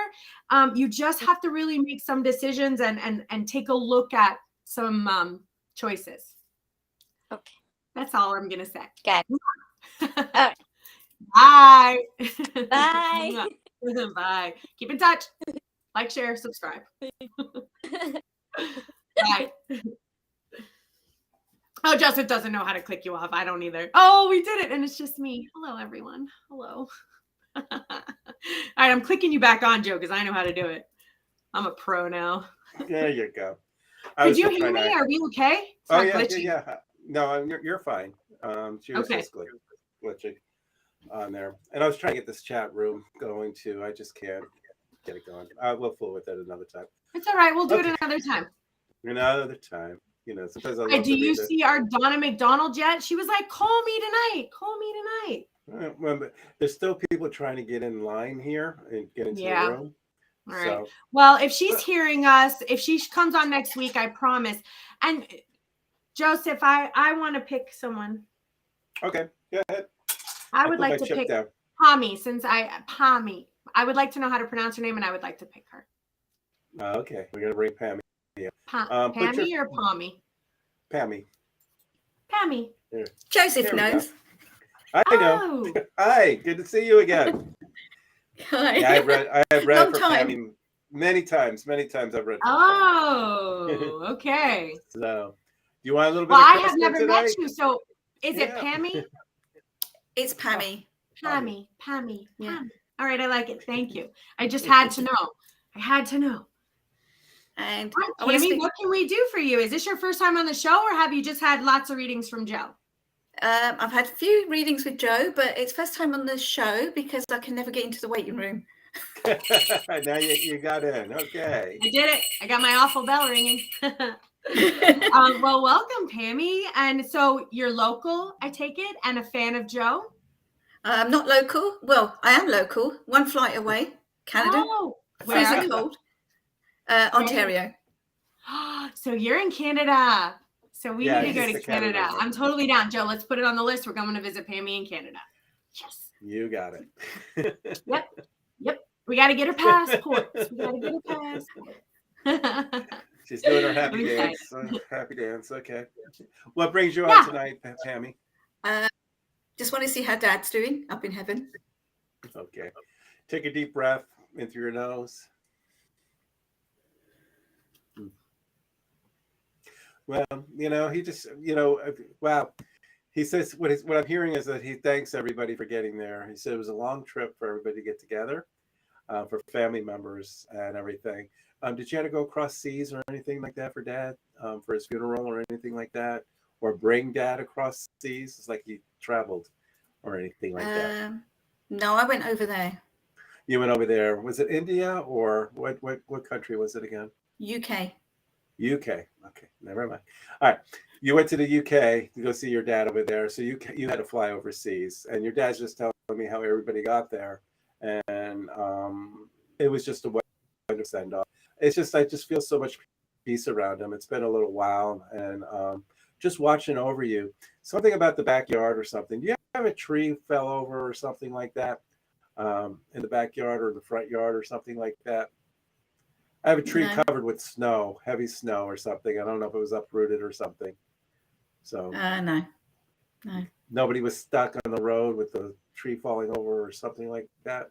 You just have to really make some decisions and take a look at some choices. Okay. That's all I'm going to say. Okay. Bye. Bye. Bye. Keep in touch. Like, share, subscribe. Bye. Oh, Joseph doesn't know how to click you off. I don't either. Oh, we did it. And it's just me. Hello, everyone. Hello. All right, I'm clicking you back on, Joe, because I know how to do it. I'm a pro now. There you go. Did you hear me? Are we okay? It's yeah. No, you're fine. She was just glitching on there. And I was trying to get this chat room going too. I just can't get it going. We'll fool with it another time. It's all right. We'll do it another time. Another time. Sometimes I do you see our Donna McDonald yet? She was like, call me tonight. Call me tonight. Well, there's still people trying to get in line here and get into the room. All right. Well, if she's hearing us, if she comes on next week, I promise. And Joseph, I want to pick someone. Okay, go ahead. I would like to pick Pami, Pami. I would like to know how to pronounce her name, and I would like to pick her. Okay, we're gonna bring Pammy Pammy or Pommy? Pammy. Pammy. There. Joseph There we go. knows. I know. Oh. Hi, good to see you again. Hi. Yeah, I have read Long for time. Pammy many times. Many times I've read. Oh, okay. So, do you want a little bit Well, of I Kristen have never today? met you, so is it Yeah. Pammy? It's Pammy. Pammy. Yeah. All right, I like it. Thank you. I just had to know. I had to know. And All right, Tammy, what can we do for you? Is this your first time on the show, or have you just had lots of readings from Joe? I've had a few readings with Joe, but it's first time on the show because I can never get into the waiting room. Now you got in. Okay. I did it. I got my awful bell ringing. Well, welcome, Pammy. And so you're local, I take it, and a fan of Joe? I'm not local. Well, I am local. One flight away, Canada. Oh, where are freezing you? cold. Ontario. So you're in Canada. So we Yeah, need to go he's to the Canada Canada. one. I'm totally down, Joe. Let's put it on the list. We're going to visit Pammy in Canada. Yes. You got it. Yep. We got to get her passports. She's doing her happy I'm dance. Happy dance. Okay. What brings you Yeah. on tonight, Pammy? Just want to see how Dad's doing up in heaven. Okay. Take a deep breath in through your nose. Well, he just, wow. He says what I'm hearing is that he thanks everybody for getting there. He said it was a long trip for everybody to get together, for family members and everything. Did you have to go across seas or anything like that for Dad, for his funeral or anything like that? Or bring Dad across seas? It's like he traveled or anything like that. No, I went over there. You went over there. Was it India or what country was it again? UK. UK. Okay, never mind. All right. You went to the UK to go see your dad over there. So you had to fly overseas. And your dad's just telling me how everybody got there. And it was just a way to send off. It's just, I just feel so much peace around him. It's been a little while. And just watching over you. Something about the backyard or something. Do you have a tree fell over or something like that in the backyard or the front yard or something like that? I have a tree covered with snow, heavy snow or something. I don't know if it was uprooted or something. So No. Nobody was stuck on the road with the tree falling over or something like that.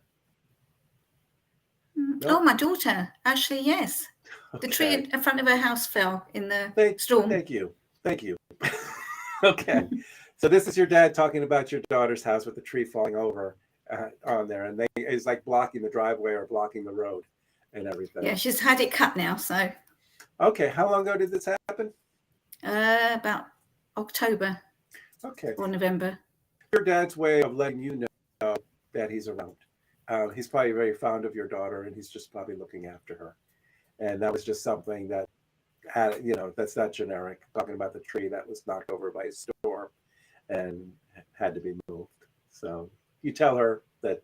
Nope. Nope. Oh, my daughter. Actually, yes. The tree in front of her house fell in the storm. Thank you. Okay. So this is your dad talking about your daughter's house with the tree falling over on there. And it's like blocking the driveway or blocking the road and everything. Yeah, she's had it cut now, so. Okay. How long ago did this happen? About October. Okay. Or November. Your dad's way of letting you know that he's around. He's probably very fond of your daughter, and he's just probably looking after her. And that was just something that had, that's not generic. Talking about the tree that was knocked over by a storm and had to be moved. So you tell her that,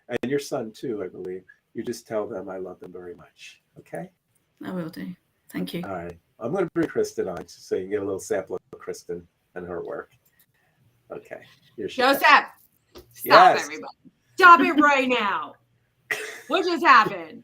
and your son too, I believe. You just tell them I love them very much. Okay? I will do. Thank you. All right. I'm going to bring Kristen on so you can get a little sample of Kristen and her work. Okay. Here she Joseph, goes. stop, everybody. Stop it right now. What just happened?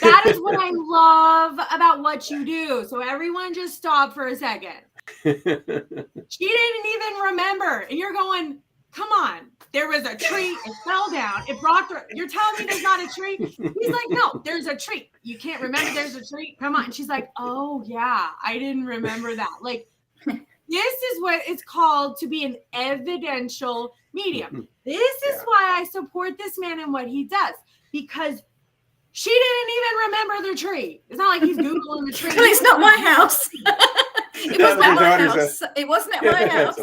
That is what I love about what you do. So everyone just stop for a second. She didn't even remember. And you're going, come on. There was a tree. It fell down. It brought her. You're telling me there's not a tree? He's like, no, there's a tree. You can't remember there's a tree? Come on. And she's like, oh, yeah, I didn't remember that. Like, this is what it's called to be an evidential medium. This is why I support this man and what he does, because she didn't even remember the tree. It's not like he's Googling the tree. Well, it's not my house. It wasn't at my house. It wasn't at my house.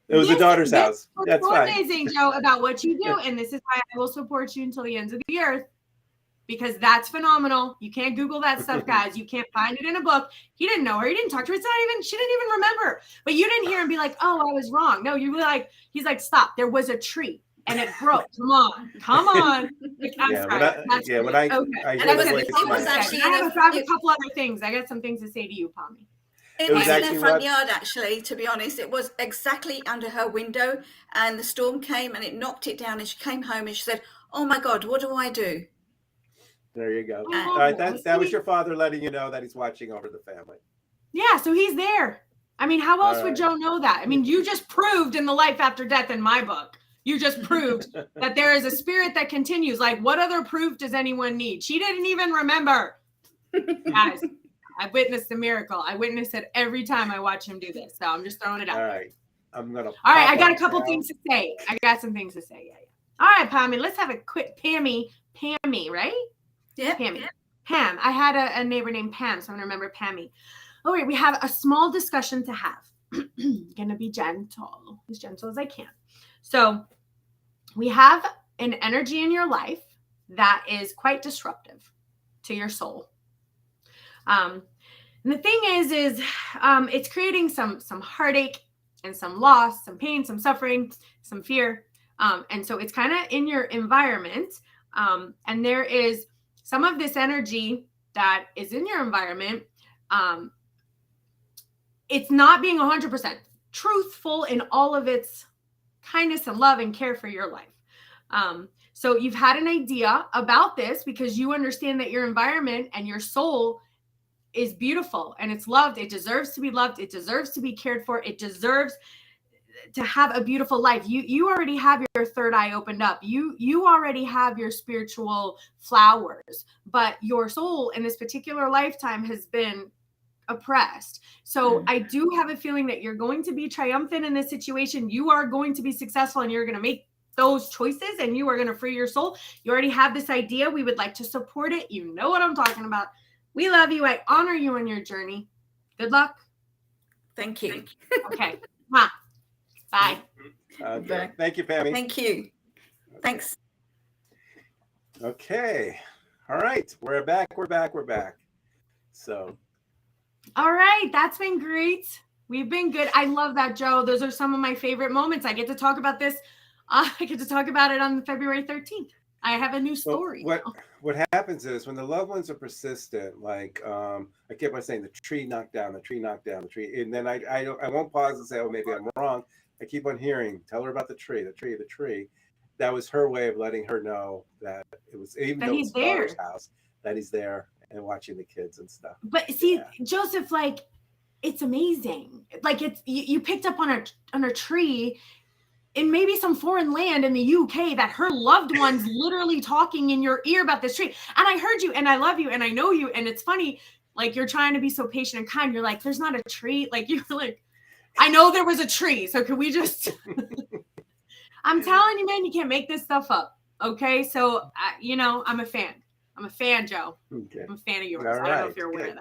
It was the daughter's house. That's so fine. Amazing, Joe, about what you do. And this is why I will support you until the ends of the earth, because that's phenomenal. You can't Google that stuff, guys. You can't find it in a book. He didn't know her. He didn't talk to her. She didn't even remember. But you didn't hear him be like, oh, I was wrong. No, you were like, he's like, stop. There was a tree and it broke. Come on. Like, I'm sorry. When I have a couple other things. I got some things to say to you, Pommy. It was in her front yard, actually, to be honest. It was exactly under her window, and the storm came and it knocked it down, and she came home and she said, oh my God, what do I do? There you go. I All love right, that. that was your father letting you know that he's watching over the family. Yeah, so he's there. I mean, how else All would right. Joe know that? I mean, you just proved in the life after death in my book. You just proved that there is a spirit that continues. Like, what other proof does anyone need? She didn't even remember. Guys, I witnessed the miracle. I witness it every time I watch him do this. So I'm just throwing it out. All there. right. I'm gonna. All right, I got a pop couple up things to say. I got some things to say. Yeah. All right, Pammy, let's have a quick Pammy, right? Yeah. Pammy. Pam. I had a neighbor named Pam, so I'm gonna remember Pammy. All right, we have a small discussion to have. Gonna be gentle, as gentle as I can. So we have an energy in your life that is quite disruptive to your soul. And the thing is it's creating some heartache and some loss, some pain, some suffering, some fear. And so it's kind of in your environment. And there is some of this energy that is in your environment. It's not being 100% truthful in all of its kindness and love and care for your life. So you've had an idea about this because you understand that your environment and your soul is beautiful and it's loved. It deserves to be loved. It deserves to be cared for. It deserves to have a beautiful life. You already have your third eye opened up. You already have your spiritual flowers, but your soul in this particular lifetime has been oppressed. So I do have a feeling that you're going to be triumphant in this situation. You are going to be successful and you're going to make those choices and you are going to free your soul. You already have this idea. We would like to support it. You know what I'm talking about. We love you. I honor you on your journey. Good luck. Thank you. Okay. Bye. Okay. Thank you, Pammy. Thank you. Thanks. Okay. All right. We're back. So. All right. That's been great. We've been good. I love that, Joe. Those are some of my favorite moments. I get to talk about this. I get to talk about it on February 13th. I have a new story. Well, what happens is when the loved ones are persistent, like I keep on saying the tree knocked down, the tree, and then I won't pause and say, oh, maybe I'm wrong. I keep on hearing, tell her about the tree. That was her way of letting her know that it was, even though it's father's house, that he's there and watching the kids and stuff. But see, Joseph, like, it's amazing. Like, it's you picked up on a tree in maybe some foreign land in the UK that her loved ones literally talking in your ear about this tree. And I heard you and I love you and I know you. And it's funny, like, you're trying to be so patient and kind. You're like, there's not a tree. Like, you're like, I know there was a tree. So can we just, I'm telling you, man, you can't make this stuff up. Okay. So, I'm a fan. I'm a fan, Joe. Okay. I'm a fan of yours. All right. I don't know if you're aware of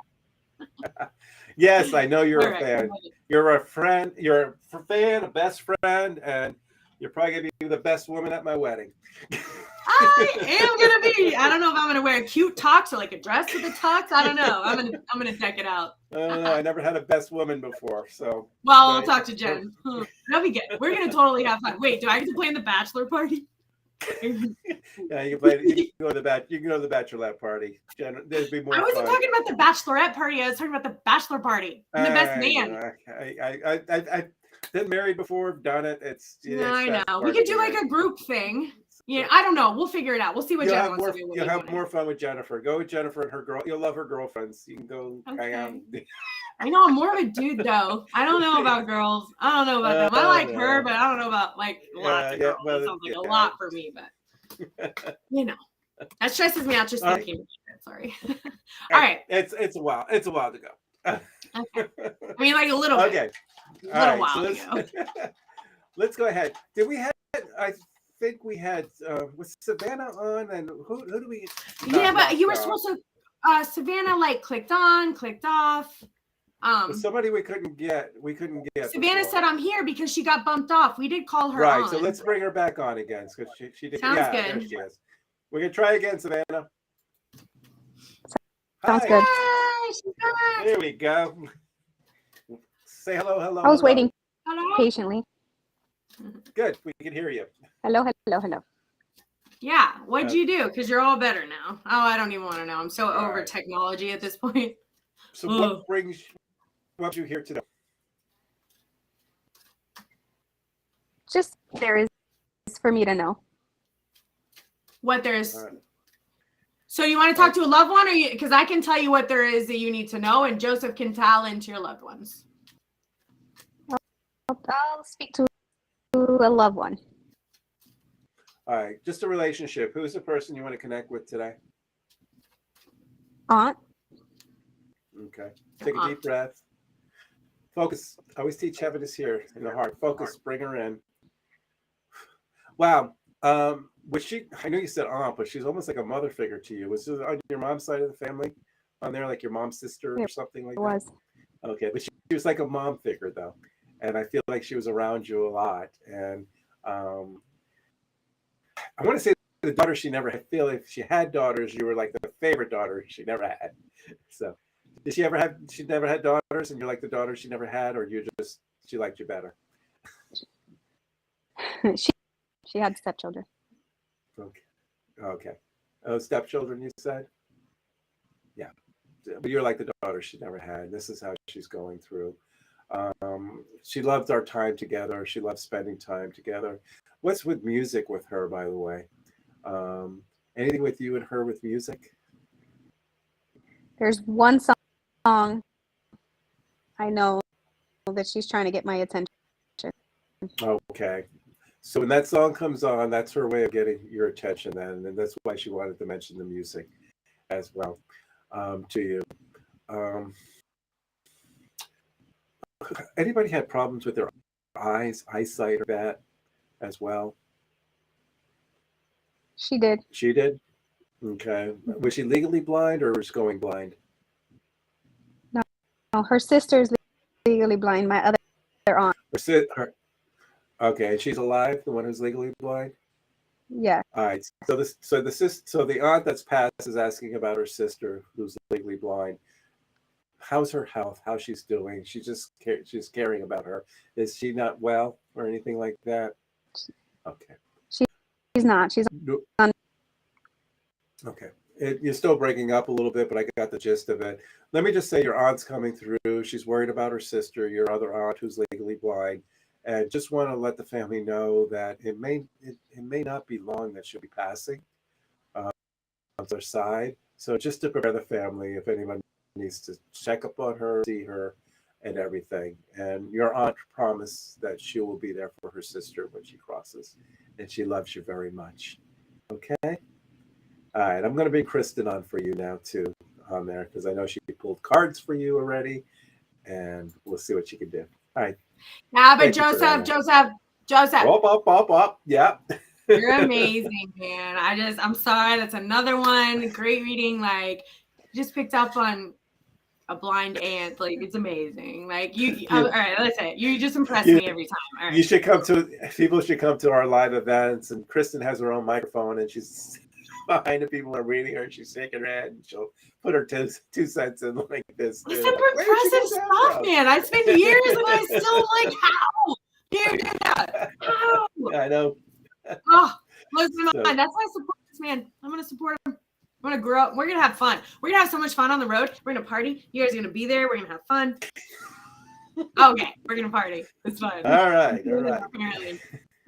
that. Yes, I know you're a fan. You're a friend. You're a fan, a best friend, and you're probably gonna be the best woman at my wedding. I am gonna be. I don't know if I'm gonna wear a cute tux or like a dress with a tux. I don't know. I'm gonna deck it out. I never had a best woman before, so. Well, I'll talk to Jen. That'll be good. We're gonna totally have fun. Wait, do I get to play in the bachelor party? Yeah, you can go to the bachelorette party. There'd be more. I wasn't talking about the bachelorette party. I was talking about the bachelor party. I'm the best man. I've been married before, done it. I know. We could do like a group thing. Yeah, I don't know. We'll figure it out. We'll see what Jen wants to do. You'll have more fun with Jennifer. Go with Jennifer and her girl. You'll love her girlfriends. You can go hang out. I know I'm more of a dude though. I don't know about girls. I don't know about them. I like her, but I don't know about like lots of girls. Well, it sounds like a lot for me, but that stresses me out just thinking about it. Sorry. All right. It's a while. It's a while to go. Okay. I mean, like a little bit. Okay. A little while ago. Let's go ahead. Did we have? I think we had. Was Savannah on? And who do we? Yeah, but you were supposed to. Savannah like clicked on, clicked off. Somebody we couldn't get. Savannah said I'm here because she got bumped off. We did call her right, on. so let's bring her back on again because she did. Sounds good. There she is. We can try again, Savannah. Sounds good. Hi, she's back. There we go. Say hello. I was waiting Hello. patiently. Good, we can hear you. Hello. Yeah, what'd you do? Because you're all better now. Oh, I don't even want to know. I'm so over technology at this point. So what brings you here today? Just there is for me to know. What there is. So you want to talk to a loved one, or because I can tell you what there is that you need to know, and Joseph can tell into your loved ones. I'll speak to a loved one. All right, just a relationship. Who's the person you want to connect with today? Aunt. Okay. Take a deep breath. Focus. I always teach heaviness here in the heart. Focus. Bring her in. Wow. Was she? I know you said aunt, but she's almost like a mother figure to you. Was it on your mom's side of the family? On there, like your mom's sister or something like that? It was. Okay, but she was like a mom figure though, and I feel like she was around you a lot. And I want to say the daughter she never had. I feel if she had daughters, you were like the favorite daughter she never had. So, did she ever have? She never had daughters, and you're like the daughter she never had, or she liked you better? She had stepchildren. Okay. Oh, stepchildren, you said? Yeah. But you're like the daughter she never had. This is how she's going through. She loved our time together. She loved spending time together. What's with music with her, by the way? Anything with you and her with music? There's one song I know that she's trying to get my attention. Okay. So when that song comes on, that's her way of getting your attention then. And that's why she wanted to mention the music as well to you. Anybody had problems with their eyesight or that as well? She did. She did? Okay. Was she legally blind or was going blind? No, her sister's legally blind. My other aunt. Okay, and she's alive, the one who's legally blind? Yeah. All right. So the aunt that's passed is asking about her sister who's legally blind. How's her health? How she's doing? She's caring about her. Is she not well or anything like that? Okay. She's not. She's on. Okay. You're still breaking up a little bit, but I got the gist of it. Let me just say your aunt's coming through. She's worried about her sister, your other aunt who's legally blind. And just want to let the family know that it may not be long that she'll be passing on their side. So just to prepare the family, if anyone needs to check up on her, see her, and everything. And your aunt promised that she will be there for her sister when she crosses, and she loves you very much. Okay. All right. I'm going to bring Kristen on for you now too on there because I know she pulled cards for you already, and we'll see what she can do. All right. Yeah, but Joseph. Up. Yeah. You're amazing, man. I'm sorry. That's another one. Great reading. Like, just picked up on a blind aunt. Like, it's amazing. Like, all right, let's say it. You just impress me every time. All right. You should people should come to our live events, and Kristen has her own microphone, and she's behind the people are reading her, and she's shaking her head, and she'll put her two cents in like this. It's some impressive stuff, man. I spent years and I still like, how do you do that? How? I know. Oh, listen, that's why I support this man. I'm gonna support him. I'm gonna grow up. We're gonna have fun. We're gonna have so much fun on the road. We're gonna party. You guys are gonna be there. We're gonna have fun. Okay, we're gonna party. It's fun. All right.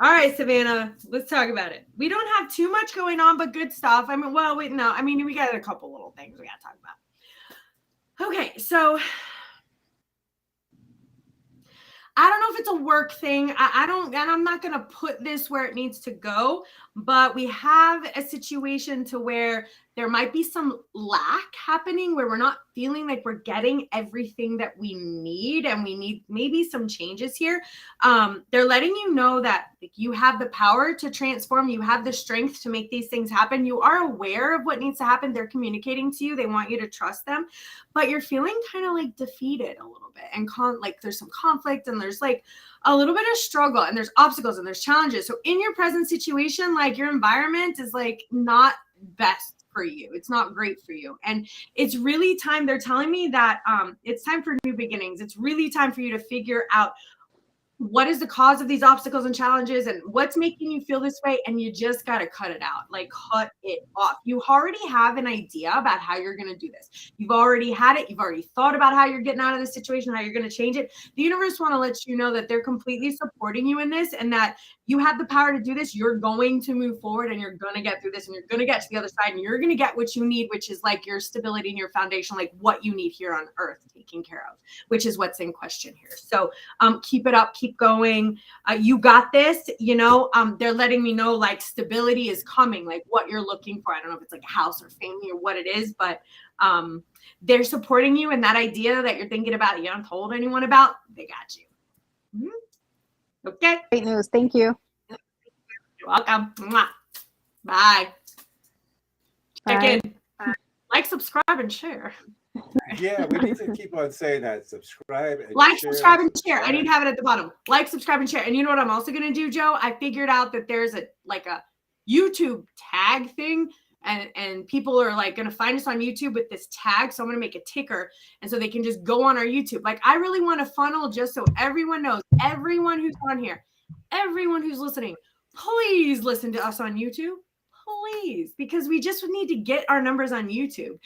All right, Savannah, let's talk about it. We don't have too much going on, but good stuff. We got a couple little things we got to talk about. Okay, so I don't know if it's a work thing. I'm not going to put this where it needs to go, but we have a situation to where there might be some lack happening where we're not feeling like we're getting everything that we need, and we need maybe some changes here. They're letting you know that you have the power to transform. You have the strength to make these things happen. You are aware of what needs to happen. They're communicating to you. They want you to trust them, but you're feeling kind of like defeated a little bit, and like there's some conflict, and there's like a little bit of struggle, and there's obstacles, and there's challenges. So in your present situation, like your environment is like not best for you. It's not great for you. And it's really time. They're telling me that it's time for new beginnings. It's really time for you to figure out what is the cause of these obstacles and challenges and what's making you feel this way, and you just got to cut it out. Like, cut it off. You already have an idea about how you're going to do this. You've already had it. You've already thought about how you're getting out of this situation, how you're going to change it. The universe want to let you know that they're completely supporting you in this, and that you have the power to do this. You're going to move forward, and you're going to get through this, and you're going to get to the other side, and you're going to get what you need, which is like your stability and your foundation, like what you need here on earth taken care of, which is what's in question here. So keep it up, keep going. You got this. You know, they're letting me know like stability is coming, like what you're looking for. I don't know if it's like a house or family or what it is, but they're supporting you, and that idea that you're thinking about, you haven't told anyone about, they got you. Mm-hmm. Okay. Great news. Thank you. You're welcome. Mwah. Bye. Check in. Like, subscribe, and share. Yeah, we need to keep on saying that. Subscribe and like, share. subscribe, and share. I need to have it at the bottom. Like, subscribe, and share. And you know what I'm also gonna do, Joe? I figured out that there's a YouTube tag thing, and people are like gonna find us on YouTube with this tag. So I'm gonna make a ticker, and so they can just go on our YouTube. Like, I really want to funnel just so everyone knows, everyone who's on here, everyone who's listening, please listen to us on YouTube. Please, because we just need to get our numbers on YouTube,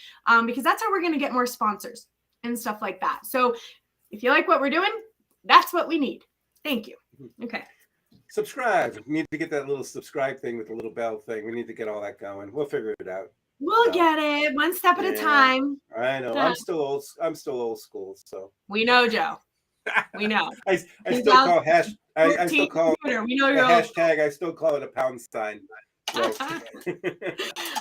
because that's how we're going to get more sponsors and stuff like that. So if you like what we're doing, that's what we need. Thank you. Okay. Subscribe. We need to get that little subscribe thing with the little bell thing. We need to get all that going. We'll figure it out. We'll get it one step at a time. I know. I'm still old school. So we know, Joe. We know. I still call I still call we know your hashtag. I still call it a pound sign. So.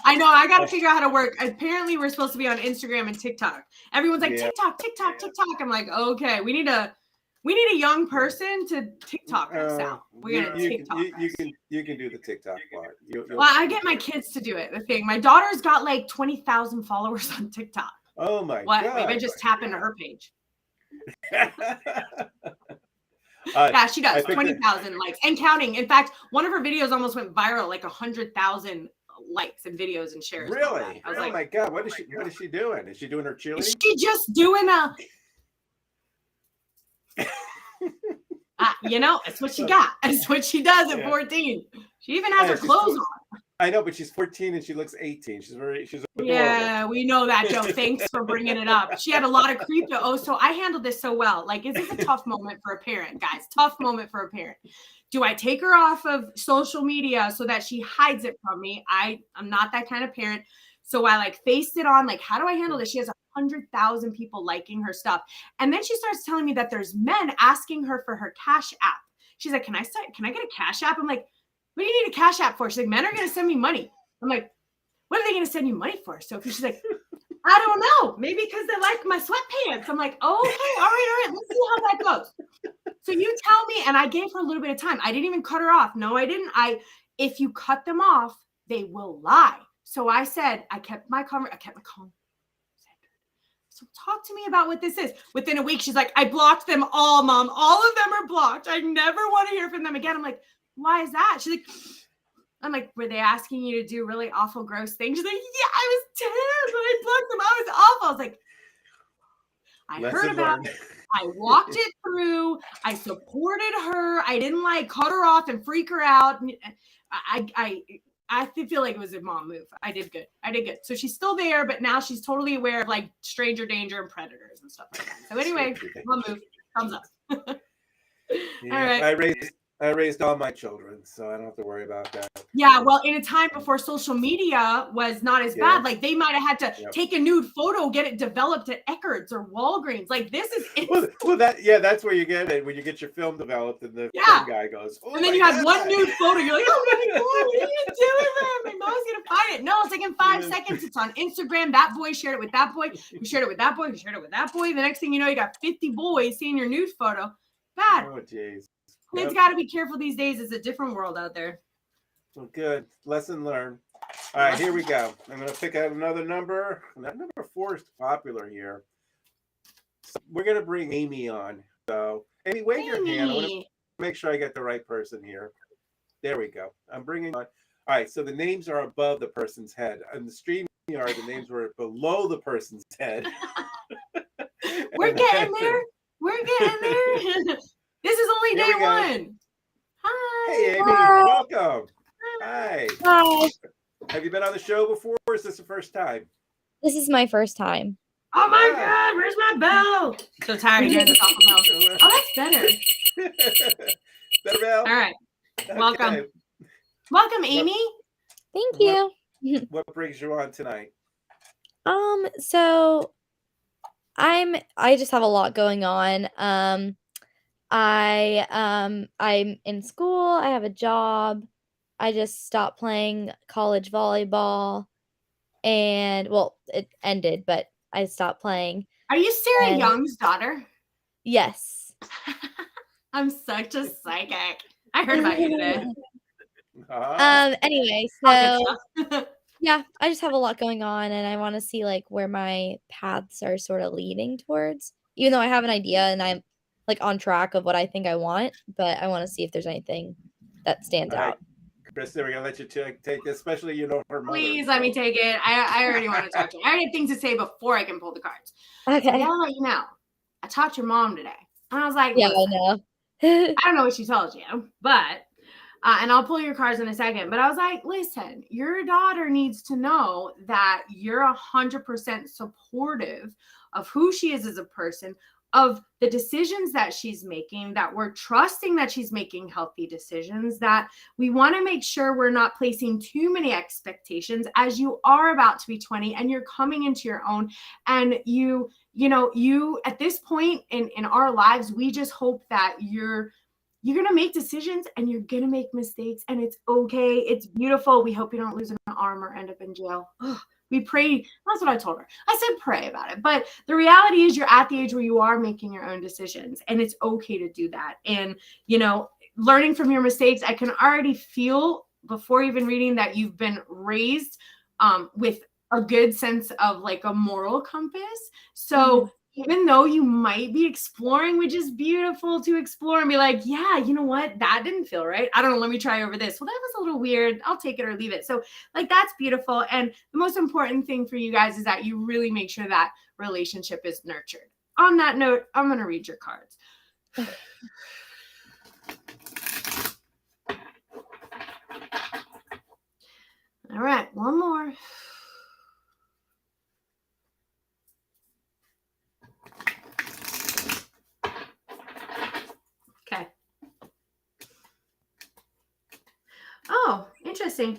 I know. I got to figure out how to work. Apparently, we're supposed to be on Instagram and TikTok. Everyone's like, TikTok. I'm like, okay, we need a young person to TikTok us out. We're gonna TikTok. You can do the TikTok part. Well, I get my kids to do it. The thing, my daughter's got like 20,000 followers on TikTok. Oh my god! Maybe I just tap into her page. Yeah, she does 20,000 likes and counting. In fact, one of her videos almost went viral, like 100,000 likes and videos and shares. Really? Oh my god! What is she doing? Is she doing her cheerleading? Is she just doing a? You know, it's what she got. It's what she does at 14. She even has her clothes on. I know, but she's 14 and she looks 18. She's adorable. Yeah, we know that, Joe. Thanks for bringing it up. She had a lot of crypto. Oh, so I handled this so well. Like, is this a tough moment for a parent, guys? Tough moment for a parent. Do I take her off of social media so that she hides it from me? I'm not that kind of parent. So I like faced it on, like, how do I handle this? She has 100,000 people liking her stuff. And then she starts telling me that there's men asking her for her Cash App. She's like, can I get a Cash App? I'm like, what do you need a Cash App for? She's like, men are going to send me money. I'm like, what are they going to send you money for, Sophie? She's like, I don't know. Maybe because they like my sweatpants. I'm like, okay, all right. Let's see how that goes. So you tell me, and I gave her a little bit of time. I didn't even cut her off. No, I didn't. If you cut them off, they will lie. So I said, I kept my calm. So talk to me about what this is. Within a week, she's like, I blocked them all, Mom. All of them are blocked. I never want to hear from them again. I'm like, why is that? She's like, I'm like, were they asking you to do really awful, gross things? She's like, yeah, I was terrible. I blocked them. I was awful. I was like, I heard about it. I walked it through. I supported her. I didn't like cut her off and freak her out. I feel like it was a mom move. I did good. So she's still there, but now she's totally aware of like stranger danger and predators and stuff like that. So anyway, mom move. Thumbs up. Yeah, all right. I raised all my children, so I don't have to worry about that. Yeah, well, in a time before social media was not as bad, like they might have had to take a nude photo, get it developed at Eckerd's or Walgreens. Like this is that's where you get it when you get your film developed, and the film guy goes, oh, and then you have one nude photo. You're like, oh my god, what are you doing, man? My mom's gonna find it. No, it's like in 5 seconds. It's on Instagram. That boy shared it with that boy. Who shared it with that boy? Who shared it with that boy? The next thing you know, you got 50 boys seeing your nude photo. Bad. Oh jeez. Kids got to be careful these days. It's a different world out there. Well, good. Lesson learned. All right, here we go. I'm going to pick out another number. That number 4 is popular here. So we're going to bring Amy on. So, Amy, wave your hand. I want to make sure I get the right person here. There we go. I'm bringing on. All right, so the names are above the person's head. On the StreamYard, the names were below the person's head. We're getting there. We're getting there. This is only Yay, Here day we go. one. Hi. Hey, Amy. Hi. Welcome. Hi. Hi. Have you been on the show before, or is this the first time? This is my first time. Oh my Hi. God, where's my bell? So tired of hearing the Taco Bell. Oh, that's better. Better bell? All right. Okay. Welcome. Welcome, Amy. Thank you. What brings you on tonight? So I just have a lot going on. I'm in school, I have a job. I just stopped playing college volleyball and well, it ended, but I stopped playing. Are you Sarah And- Young's daughter? Yes. I'm such a psychic. I heard about you today. Anyway, All so good stuff. yeah, I just have a lot going on and I want to see like where my paths are sort of leading towards. Even though I have an idea and I'm like on track of what I think I want, but I want to see if there's anything that stands All right. out. Kristen, we're going to let you take this, especially her mother. Please let me take it. I already want to talk to you. I already have things to say before I can pull the cards. Okay. So I gotta let you know. I talked to your mom today. And I was like, Yeah, I listen, know. I don't know what she told you, but and I'll pull your cards in a second. But I was like, listen, your daughter needs to know that you're 100% supportive of who she is as a person, of the decisions that she's making, that we're trusting that she's making healthy decisions, that we want to make sure we're not placing too many expectations as you are about to be 20 and you're coming into your own. And you at this point in our lives, we just hope that you're going to make decisions and you're going to make mistakes and it's okay. It's beautiful. We hope you don't lose an arm or end up in jail. We pray. That's what I told her. I said, pray about it. But the reality is you're at the age where you are making your own decisions and it's okay to do that. And, learning from your mistakes, I can already feel before even reading that you've been raised with a good sense of like a moral compass. So even though you might be exploring, which is beautiful to explore and be like, yeah, you know what? That didn't feel right. I don't know. Let me try over this. Well, that was a little weird. I'll take it or leave it. So like, that's beautiful. And the most important thing for you guys is that you really make sure that relationship is nurtured. On that note, I'm going to read your cards. All right. One more. Okay. Oh, interesting.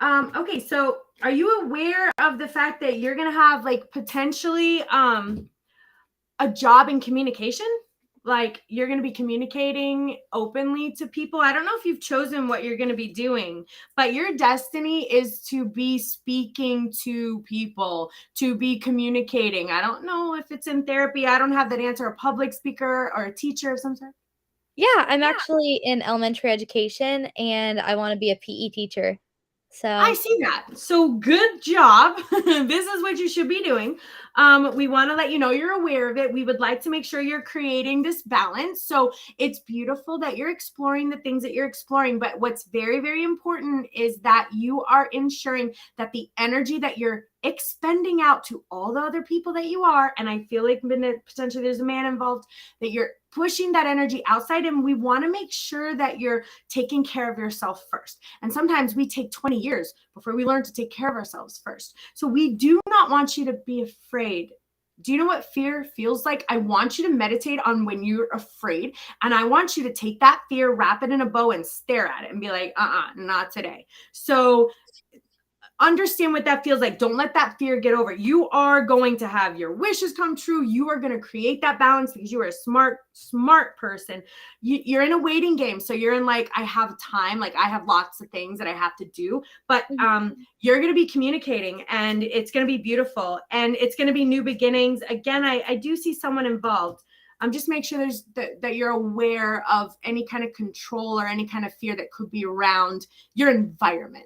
Okay, so are you aware of the fact that you're going to have like potentially a job in communication? Like you're going to be communicating openly to people. I don't know if you've chosen what you're going to be doing, but your destiny is to be speaking to people, to be communicating. I don't know if it's in therapy. I don't have that answer. A public speaker or a teacher of some sort. Yeah, I'm actually in elementary education and I want to be a PE teacher. So I see that. So good job. This is what you should be doing. We want to let you know you're aware of it. We would like to make sure you're creating this balance. So it's beautiful that you're exploring the things that you're exploring. But what's very, very important is that you are ensuring that the energy that you're expending out to all the other people that you are, and I feel like potentially there's a man involved, that you're pushing that energy outside. And we want to make sure that you're taking care of yourself first. And sometimes we take 20 years before we learn to take care of ourselves first. So we do not want you to be afraid. Do you know what fear feels like? I want you to meditate on when you're afraid. And I want you to take that fear, wrap it in a bow and stare at it and be like, not today. So understand what that feels like. Don't let that fear get over. You are going to have your wishes come true. You are going to create that balance because you are a smart person. You're in a waiting game. So you're in like, I have time. Like I have lots of things that I have to do, but you're going to be communicating and it's going to be beautiful and it's going to be new beginnings. Again, I do see someone involved. Just make sure that you're aware of any kind of control or any kind of fear that could be around your environment.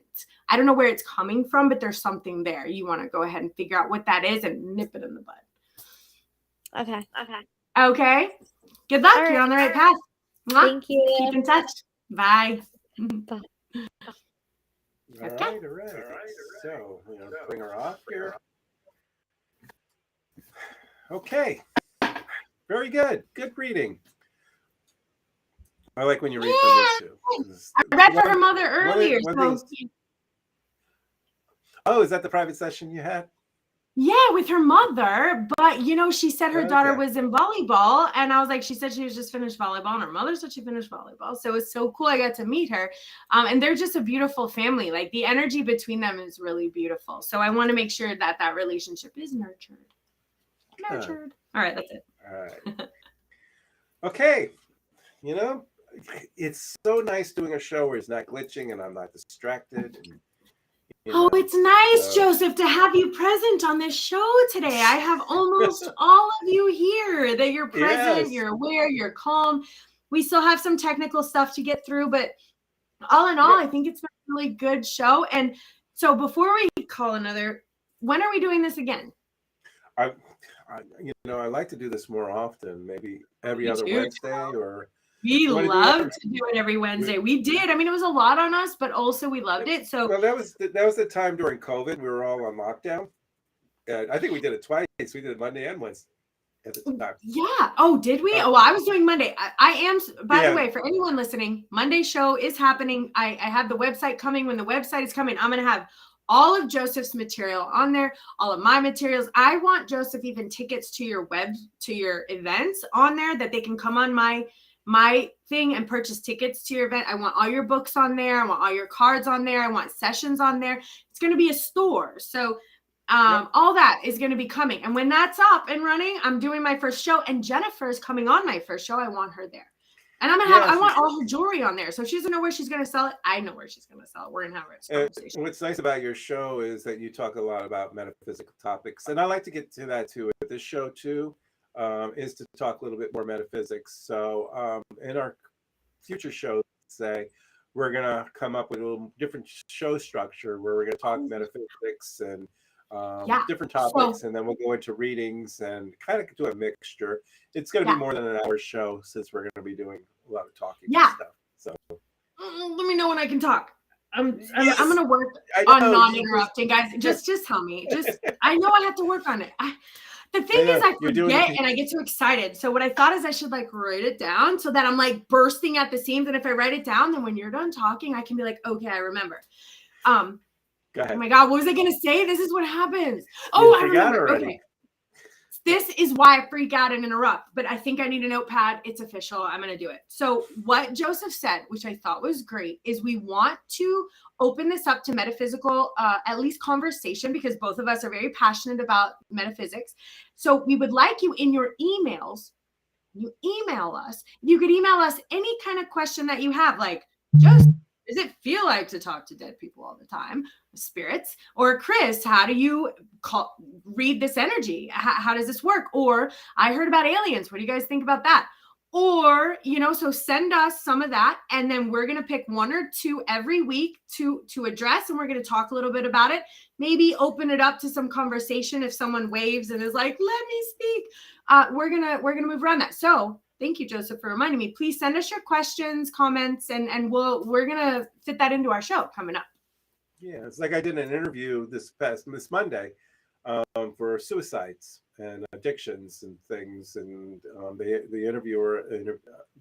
I don't know where it's coming from, but there's something there. You want to go ahead and figure out what that is and nip it in the bud. Okay. Good luck. You're on the right path. Thank you. Keep in touch. Bye. Bye. All right. So we're going to bring her off here. Okay. Very good. Good reading. I like when you read for me too. I read for her mother earlier. Oh, is that the private session you had? Yeah, with her mother. But, you know, she said her daughter was in volleyball. And I was like, she said she was just finished volleyball. And her mother said she finished volleyball. So it's so cool. I got to meet her. And they're just a beautiful family. Like the energy between them is really beautiful. So I want to make sure that that relationship is nurtured. Nurtured. All right, that's it. All right. Okay. You know, it's so nice doing a show where it's not glitching and I'm not distracted. And, it's nice, Joseph, to have you present on this show today. I have almost all of you here, that you're present, you're aware, you're calm. We still have some technical stuff to get through, but all in all, I think it's been a really good show. And so before we call another, when are we doing this again? I like to do this more often, maybe every other Wednesday or. We love to do it every Wednesday. We did. I mean, it was a lot on us, but also we loved it. So well, that was the time during COVID. We were all on lockdown. And I think we did it twice. We did it Monday and Wednesday at the time. Yeah. Oh, did we? Oh, I was doing Monday. I am. By the way, for anyone listening, Monday show is happening. I have the website coming. When the website is coming, I'm going to have all of Joseph's material on there, all of my materials. I want Joseph even tickets to your events on there that they can come on my thing and purchase tickets to your event. I want all your books on there. I want all your cards on there. I want sessions on there. It's going to be a store. So all that is going to be coming. And when that's up and running, I'm doing my first show and Jennifer is coming on my first show. I want her there. And I'm going to have, I want all her jewelry on there. So if she doesn't know where she's going to sell it, I know where she's going to sell it. We're going to have a conversation. What's nice about your show is that you talk a lot about metaphysical topics. And I like to get to that too with this show too. Is to talk a little bit more metaphysics. So in our future shows, we're going to come up with a little different show structure where we're going to talk metaphysics and different topics, and then we'll go into readings and kind of do a mixture. It's going to be more than an hour show since we're going to be doing a lot of talking and stuff. So let me know when I can talk. I'm going to work on non-interrupting, guys. Just tell me. I know I have to work on it. The thing is, I forget and I get too excited. So what I thought is I should like write it down so that I'm like bursting at the seams. And if I write it down, then when you're done talking, I can be like, okay, I remember. Go ahead. Oh my God, what was I going to say? This is what happens. Oh, I remember. Already. Okay. This is why I freak out and interrupt, but I think I need a notepad. It's official. I'm going to do it. So what Joseph said, which I thought was great, is we want to open this up to metaphysical, at least conversation, because both of us are very passionate about metaphysics. So we would like you in your emails, you email us. You could email us any kind of question that you have, like, Joseph, does it feel like to talk to dead people all the time, spirits? Or Chris, how do you read this energy? How does this work? Or I heard about aliens. What do you guys think about that? Or, so send us some of that. And then we're going to pick one or two every week to address. And we're going to talk a little bit about it. Maybe open it up to some conversation. If someone waves and is like, let me speak, we're going to move around that. So thank you, Joseph, for reminding me. Please send us your questions, comments, and we're going to fit that into our show coming up. Yeah, it's like I did an interview this Monday for suicides and addictions and things. And the interviewer,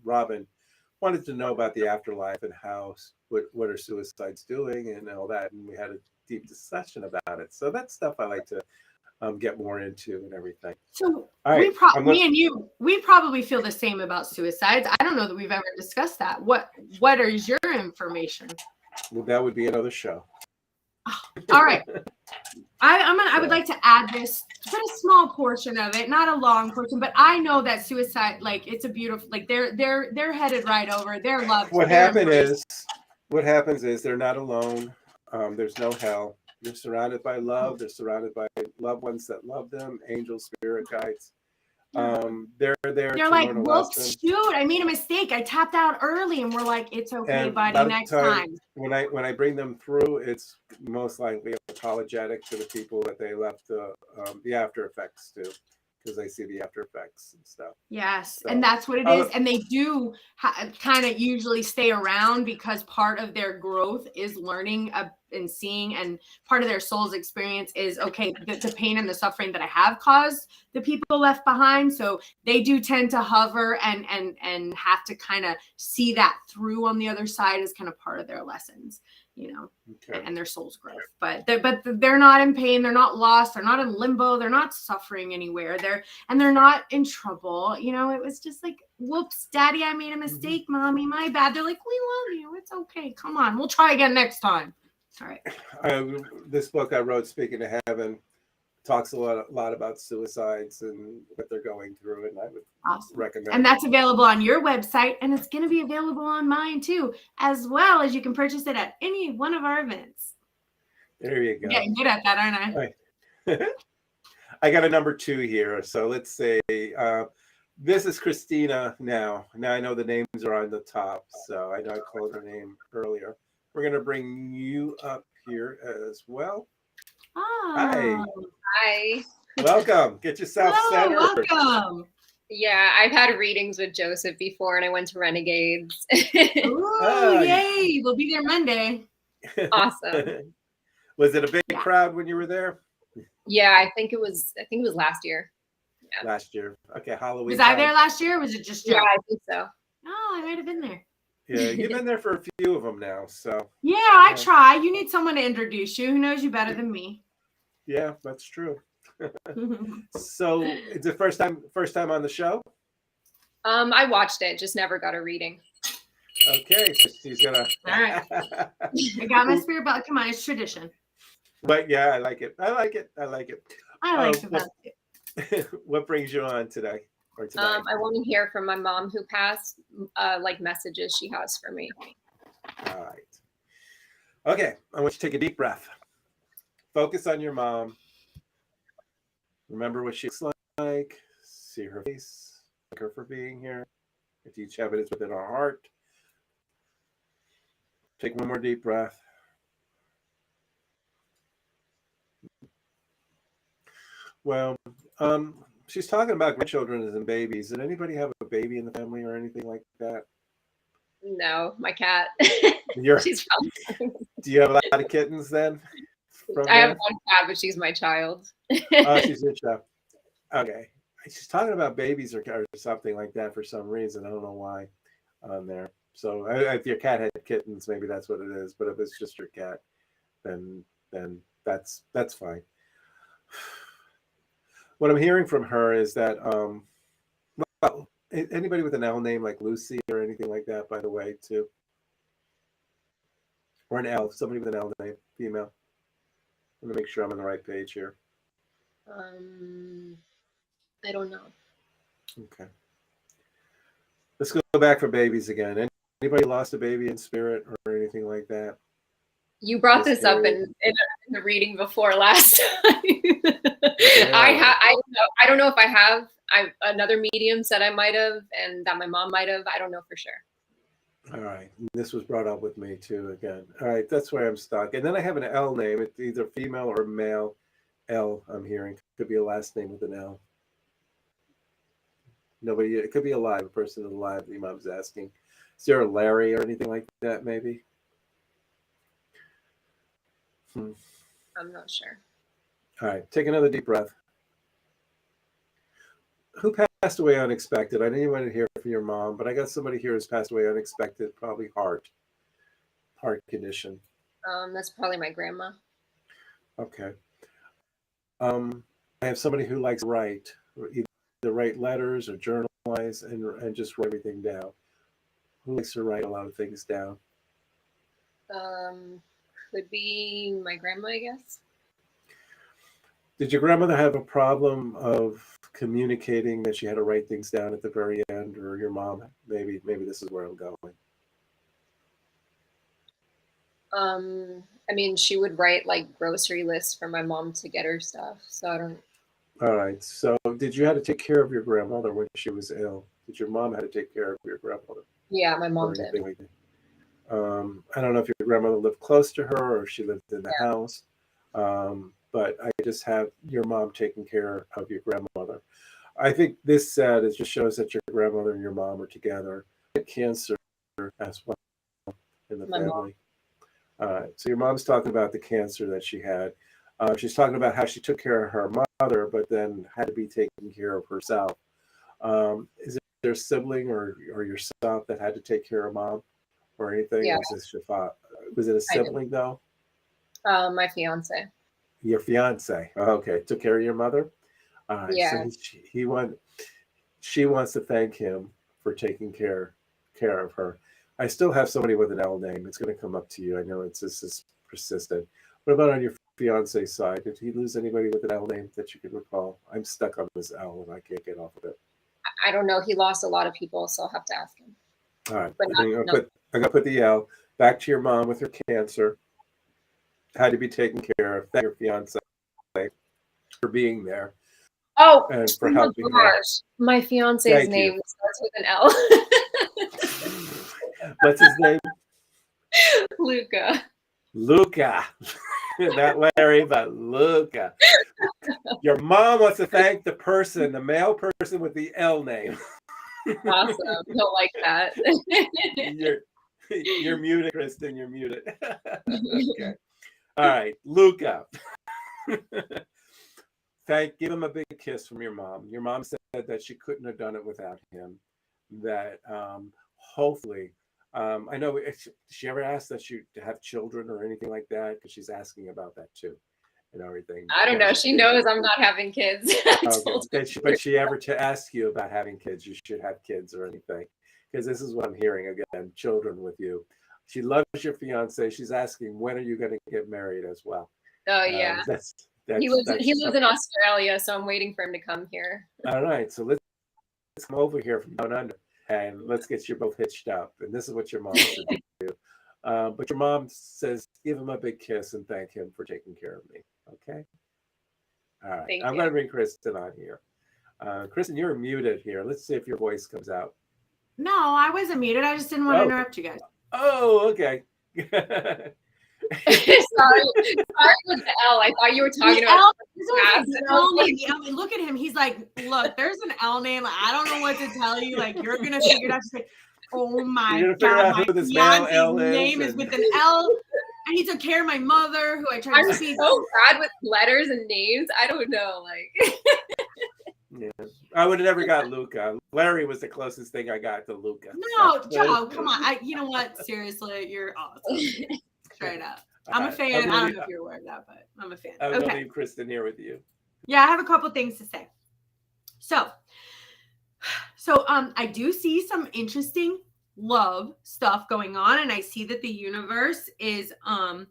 Robin, wanted to know about the afterlife and what are suicides doing and all that. And we had a deep discussion about it. So that's stuff I like to get more into and everything. So me and you, we probably feel the same about suicides. I don't know that we've ever discussed that. What is your information? Well, that would be another show. All right. I would like to add this, but a small portion of it, not a long portion, but I know that suicide, like, it's a beautiful, like they're headed right over. They're loved. What happens is they're not alone. There's no hell. They're surrounded by love. They're surrounded by loved ones that love them, angels, spirit guides. They're there. You're like, whoops, shoot, I made a mistake. I tapped out early, and we're like, it's okay, and buddy. Next time. When I bring them through, it's most likely apologetic to the people that they left the after effects to, because they see the after effects and stuff. Yes, so, and that's what it is. And they do kind of usually stay around because part of their growth is learning and seeing, and part of their soul's experience is, okay, the pain and the suffering that I have caused the people left behind. So they do tend to hover and have to kind of see that through on the other side as kind of part of their lessons, you know, and their soul's growth. But they're not in pain. They're not lost. They're not in limbo. They're not suffering anywhere. They're not in trouble. You know, it was just like, whoops, Daddy, I made a mistake. Mommy, my bad. They're like, we love you. It's okay. Come on. We'll try again next time. All right. This book I wrote, Speaking to Heaven, talks a lot about suicides and what they're going through, and I would recommend. And that's available on your website, and it's going to be available on mine too, as well as you can purchase it at any one of our events. There you go. Yeah, you're good at that, aren't I? I got a number 2 here, so let's say this is Christina now. Now I know the names are on the top, so I know I called her name earlier. We're going to bring you up here as well. Oh. Hi. Welcome. Get yourself centered. Welcome. Yeah, I've had readings with Joseph before, and I went to Renegades. Ooh, yay. We'll be there Monday. Awesome. Was it a big crowd when you were there? Yeah, I think it was last year. Yeah. Last year. Okay, Halloween. Was I there last year, or was it just you? Yeah, I think so. Oh, I might have been there. Yeah, you've been there for a few of them now, so. Yeah, I try. You need someone to introduce you who knows you better than me. Yeah, that's true. So it's the first time on the show? I watched it, just never got a reading. Okay, she's gonna. All right. I got my spirit, but come on, it's tradition. But yeah, I like it. I like it. I like it. What brings you on today or tonight? I want to hear from my mom who passed, like messages she has for me. All right. Okay, I want you to take a deep breath. Focus on your mom. Remember what she looks like. See her face. Thank her for being here. If each have it, it's within our heart. Take one more deep breath. Well, she's talking about grandchildren and babies. Did anybody have a baby in the family or anything like that? No, my cat. She's Do you have a lot of kittens then? I have one cat, but she's my child. Oh, she's your child. Okay. She's talking about babies or something like that for some reason. I don't know why on there. So if your cat had kittens, maybe that's what it is. But if it's just your cat, then that's fine. What I'm hearing from her is that, well, anybody with an L name like Lucy or anything like that, by the way, too, or an L, somebody with an L name, female. I'm gonna make sure I'm on the right page here. I don't know. Okay. Let's go back for babies again. Anybody lost a baby in spirit or anything like that? You brought this up in the reading before last time. Yeah. I don't know if I have. Another medium said I might have, and that my mom might have. I don't know for sure. All right. This was brought up with me too again. All right. That's where I'm stuck. And then I have an L name. It's either female or male. L, I'm hearing. Could be a last name with an L. Nobody, it could be alive. A person alive. The imam's asking. Is there a Larry or anything like that, maybe? I'm not sure. All right. Take another deep breath. Who passed away unexpected? I didn't even want to hear from your mom, but I got somebody here who's passed away unexpected, probably heart condition. That's probably my grandma. Okay. I have somebody who likes to write, either write letters or journalize and just write everything down. Who likes to write a lot of things down? Could be my grandma, I guess. Did your grandmother have a problem of communicating that she had to write things down at the very end, or your mom? Maybe this is where I'm going. I mean, she would write like grocery lists for my mom to get her stuff. So I don't. All right. So did you have to take care of your grandmother when she was ill? Did your mom have to take care of your grandmother? Yeah, my mom did. Like I don't know if your grandmother lived close to her or if she lived in the house. But I just have your mom taking care of your grandmother. I think this it just shows that your grandmother and your mom are together. Cancer as well in the family. So your mom's talking about the cancer that she had. She's talking about how she took care of her mother, but then had to be taking care of herself. Is there a sibling or yourself that had to take care of mom or anything? Yeah. Or was this your father? Was it a sibling though? My fiance. Your fiance. Oh, okay. Took care of your mother? Yeah. So she wants to thank him for taking care of her. I still have somebody with an L name. It's going to come up to you. I know this is persistent. What about on your fiance side? Did he lose anybody with an L name that you can recall? I'm stuck on this L and I can't get off of it. I don't know. He lost a lot of people, so I'll have to ask him. All right. But I'm going to put the L back to your mom with her cancer. Had to be taken care of. Thank your fiance for being there. Oh, and for oh helping my her. gosh. My fiance's Thank name you. starts with an L. What's his name? Luca. Luca. Not Larry, but Luca. Your mom wants to thank the male person with the L name. Awesome. He'll like that. You're muted, Kristen. You're muted. Okay. All right, Luca. Give him a big kiss from your mom. Your mom said that she couldn't have done it without him. That hopefully, I know. Did she ever ask that you to have children or anything like that? Because she's asking about that too, and everything. I don't know. She knows I'm not having kids. Okay. But she ever to ask you about having kids? You should have kids or anything? Because this is what I'm hearing again. Children with you. She loves your fiance. She's asking, when are you going to get married as well? Oh yeah. He lives in Australia, so I'm waiting for him to come here. All right, so let's come over here from down under and let's get you both hitched up. And this is what your mom should do. But your mom says, give him a big kiss and thank him for taking care of me. Okay. All right. I'm going to bring Kristen on here. Kristen, you're muted here. Let's see if your voice comes out. No, I wasn't muted. I just didn't want to interrupt you guys. Oh, okay. Sorry with the L. I thought you were talking about the L name. I mean, look at him. He's like, look, there's an L name. I don't know what to tell you. Like, you're gonna figure it out. She's like, oh my god, my fiance's name is with an L, and he took care of my mother, who I tried to see. I'm so bad with letters and names. I don't know. Like, yeah, I would have never got Luca. Larry was the closest thing I got to Luca. No, Joe, come on. You know what? Seriously, you're awesome. Straight up. I'm a fan. I don't know if you're aware of that, but I'm a fan. I'm going to leave Kristen here with you. Yeah, I have a couple things to say. So I do see some interesting love stuff going on, and I see that the universe is around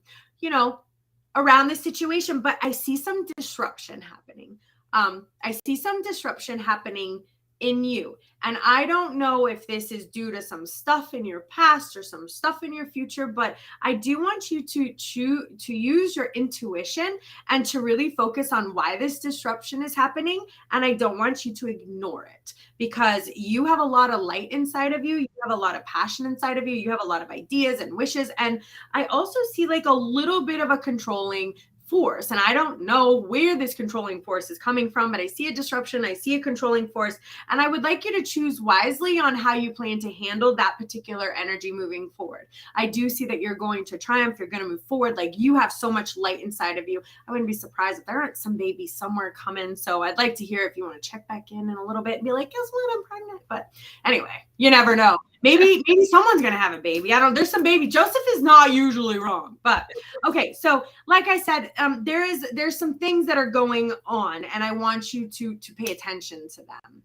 this situation, but I see some disruption happening. I see some disruption happening in you. And I don't know if this is due to some stuff in your past or some stuff in your future, but I do want you to use your intuition and to really focus on why this disruption is happening. And I don't want you to ignore it, because you have a lot of light inside of you. You have a lot of passion inside of you. You have a lot of ideas and wishes. And I also see like a little bit of a controlling force. And I don't know where this controlling force is coming from, but I see a disruption. I see a controlling force. And I would like you to choose wisely on how you plan to handle that particular energy moving forward. I do see that you're going to triumph. You're going to move forward. Like, you have so much light inside of you. I wouldn't be surprised if there aren't some babies somewhere coming. So I'd like to hear if you want to check back in a little bit and be like, guess what? I'm pregnant. But anyway, you never know. Maybe someone's going to have a baby. There's some baby. Joseph is not usually wrong, but okay. So like I said, there's some things that are going on, and I want you to pay attention to them.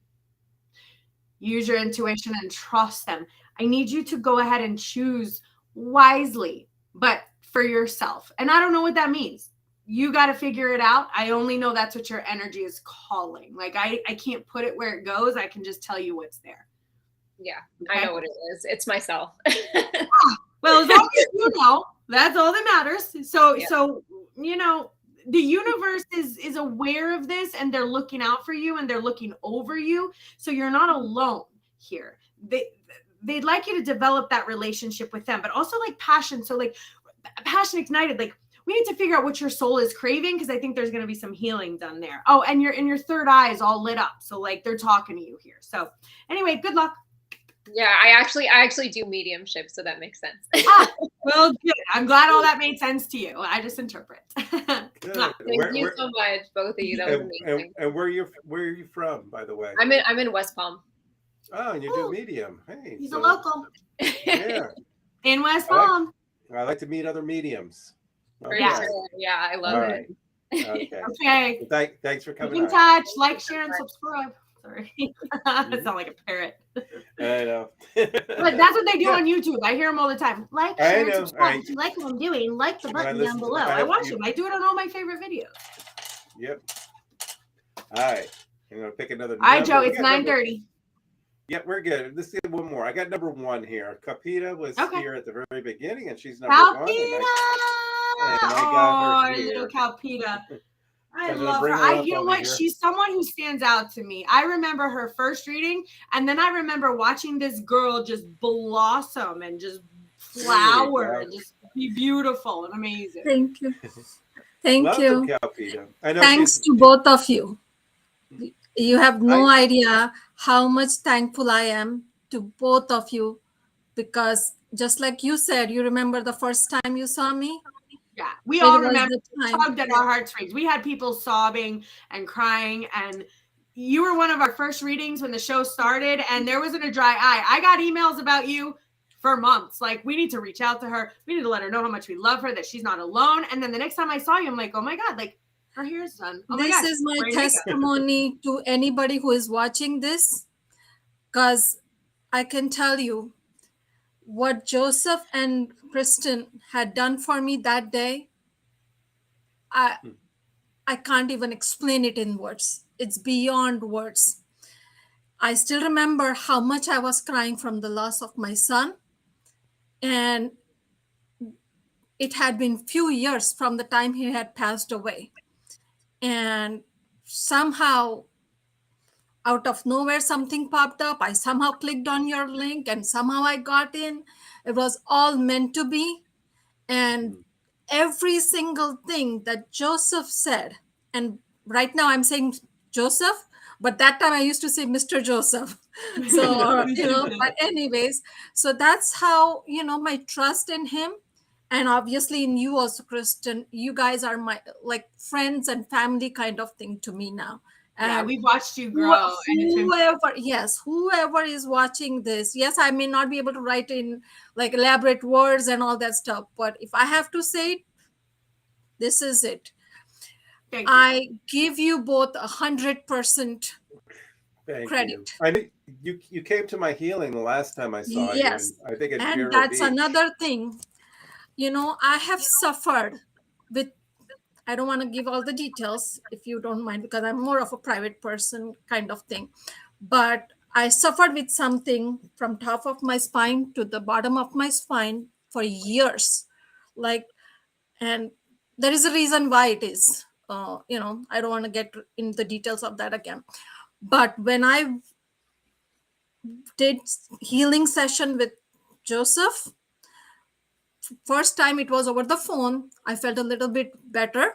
Use your intuition and trust them. I need you to go ahead and choose wisely, but for yourself. And I don't know what that means. You got to figure it out. I only know that's what your energy is calling. Like, I can't put it where it goes. I can just tell you what's there. Yeah, okay? I know what it is. It's myself. Well, as long as you know, that's all that matters. So the universe is aware of this, and they're looking out for you, and they're looking over you. So you're not alone here. They'd like you to develop that relationship with them, but also like passion. So like passion ignited, like, we need to figure out what your soul is craving, because I think there's going to be some healing done there. Oh, and your third eye is all lit up. So like, they're talking to you here. So anyway, good luck. Yeah, I actually do mediumship, so that makes sense. Well, good. I'm glad all that made sense to you. I just interpret. Good. Thank you so much, both of you. That was amazing. And where are you from, by the way? I'm in West Palm. Oh, and you do medium. Hey, he's a local. Yeah. In West Palm. I like to meet other mediums. For sure. Yeah, I love it. Okay. Okay. Well, thanks for coming. Keep in touch. Like, share, and subscribe. Sorry. I sound like a parrot. I know. But that's what they do on YouTube. I hear them all the time. Like, share, and subscribe. If you like what I'm doing, like the button down below. I watch them. I do it on all my favorite videos. Yep. All right. I'm going to pick another number. All right, Joe. It's 9:30. Yep, we're good. Let's get one more. I got number 1 here. Capita was here at the very beginning, and she's number 1. And I got her here. Little Calpita. I love her. You know what? She's someone who stands out to me. I remember her first reading, and then I remember watching this girl just blossom and just flower and just be beautiful and amazing. Thank you. Thank you. Calpita. Thanks to both of you. You have no idea how much thankful I am to both of you, because just like you said, you remember the first time you saw me? Yeah, we all remember. Tugged at our heartstrings. We had people sobbing and crying, and you were one of our first readings when the show started, and there wasn't a dry eye. I got emails about you for months. Like, we need to reach out to her. We need to let her know how much we love her, that she's not alone. And then the next time I saw you, I'm like, oh my God, like, her hair is done. Oh this is my testimony to anybody who is watching this, because I can tell you what Joseph and Kristen had done for me that day. I can't even explain it in words. It's beyond words. I still remember how much I was crying from the loss of my son. And it had been few years from the time he had passed away. And somehow, out of nowhere, something popped up. I somehow clicked on your link and somehow I got in. It was all meant to be. And every single thing that Joseph said, and right now I'm saying Joseph, but that time I used to say Mr. Joseph. So, but anyways, so that's how, my trust in him. And obviously in you also, Kristen, you guys are my like friends and family kind of thing to me now. And we've watched you grow. Whoever is watching this, yes, I may not be able to write in like elaborate words and all that stuff, but if I have to say it, this is it. I give you both 100% credit. I think you came to my healing the last time I saw you. And I think it's and that's another thing. I have suffered with, I don't want to give all the details if you don't mind, because I'm more of a private person kind of thing. But I suffered with something from top of my spine to the bottom of my spine for years. And there is a reason why it is. I don't want to get into the details of that again. But when I did healing session with Joseph, first time it was over the phone, I felt a little bit better.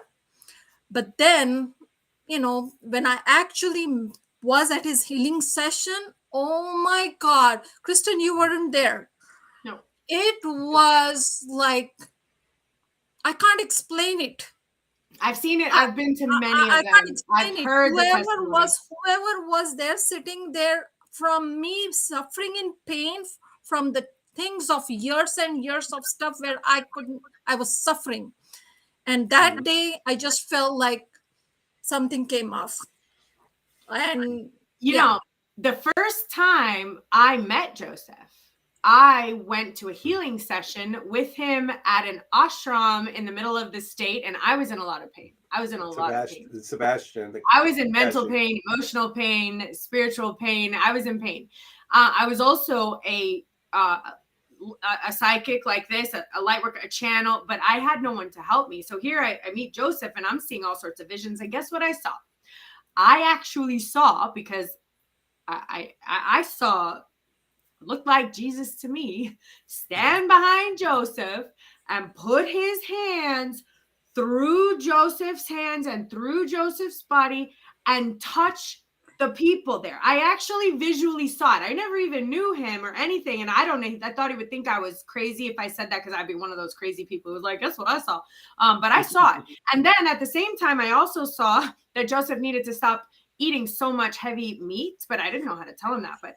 But then, when I actually was at his healing session, oh my God, Kristen, you weren't there. No. It was like, I can't explain it. I've seen it. I've been to many of them. I've heard whoever was there sitting there from me suffering in pain from the things of years and years of stuff where I was suffering. And that day I just felt like something came off. And the first time I met Joseph, I went to a healing session with him at an ashram in the middle of the state, and I was in a lot of pain. I was in a lot of pain. Sebastian. I was in mental pain, emotional pain, spiritual pain. I was in pain. I was also a psychic like this, a light worker, a channel, but I had no one to help me. So here I meet Joseph and I'm seeing all sorts of visions. And guess what I saw? I actually saw, because I saw, looked like Jesus to me, stand behind Joseph and put his hands through Joseph's hands and through Joseph's body and touch the people there. I actually visually saw it. I never even knew him or anything. And I don't know. I thought he would think I was crazy if I said that, because I'd be one of those crazy people who's like, guess what I saw? But I saw it. And then at the same time, I also saw that Joseph needed to stop eating so much heavy meat, but I didn't know how to tell him that. But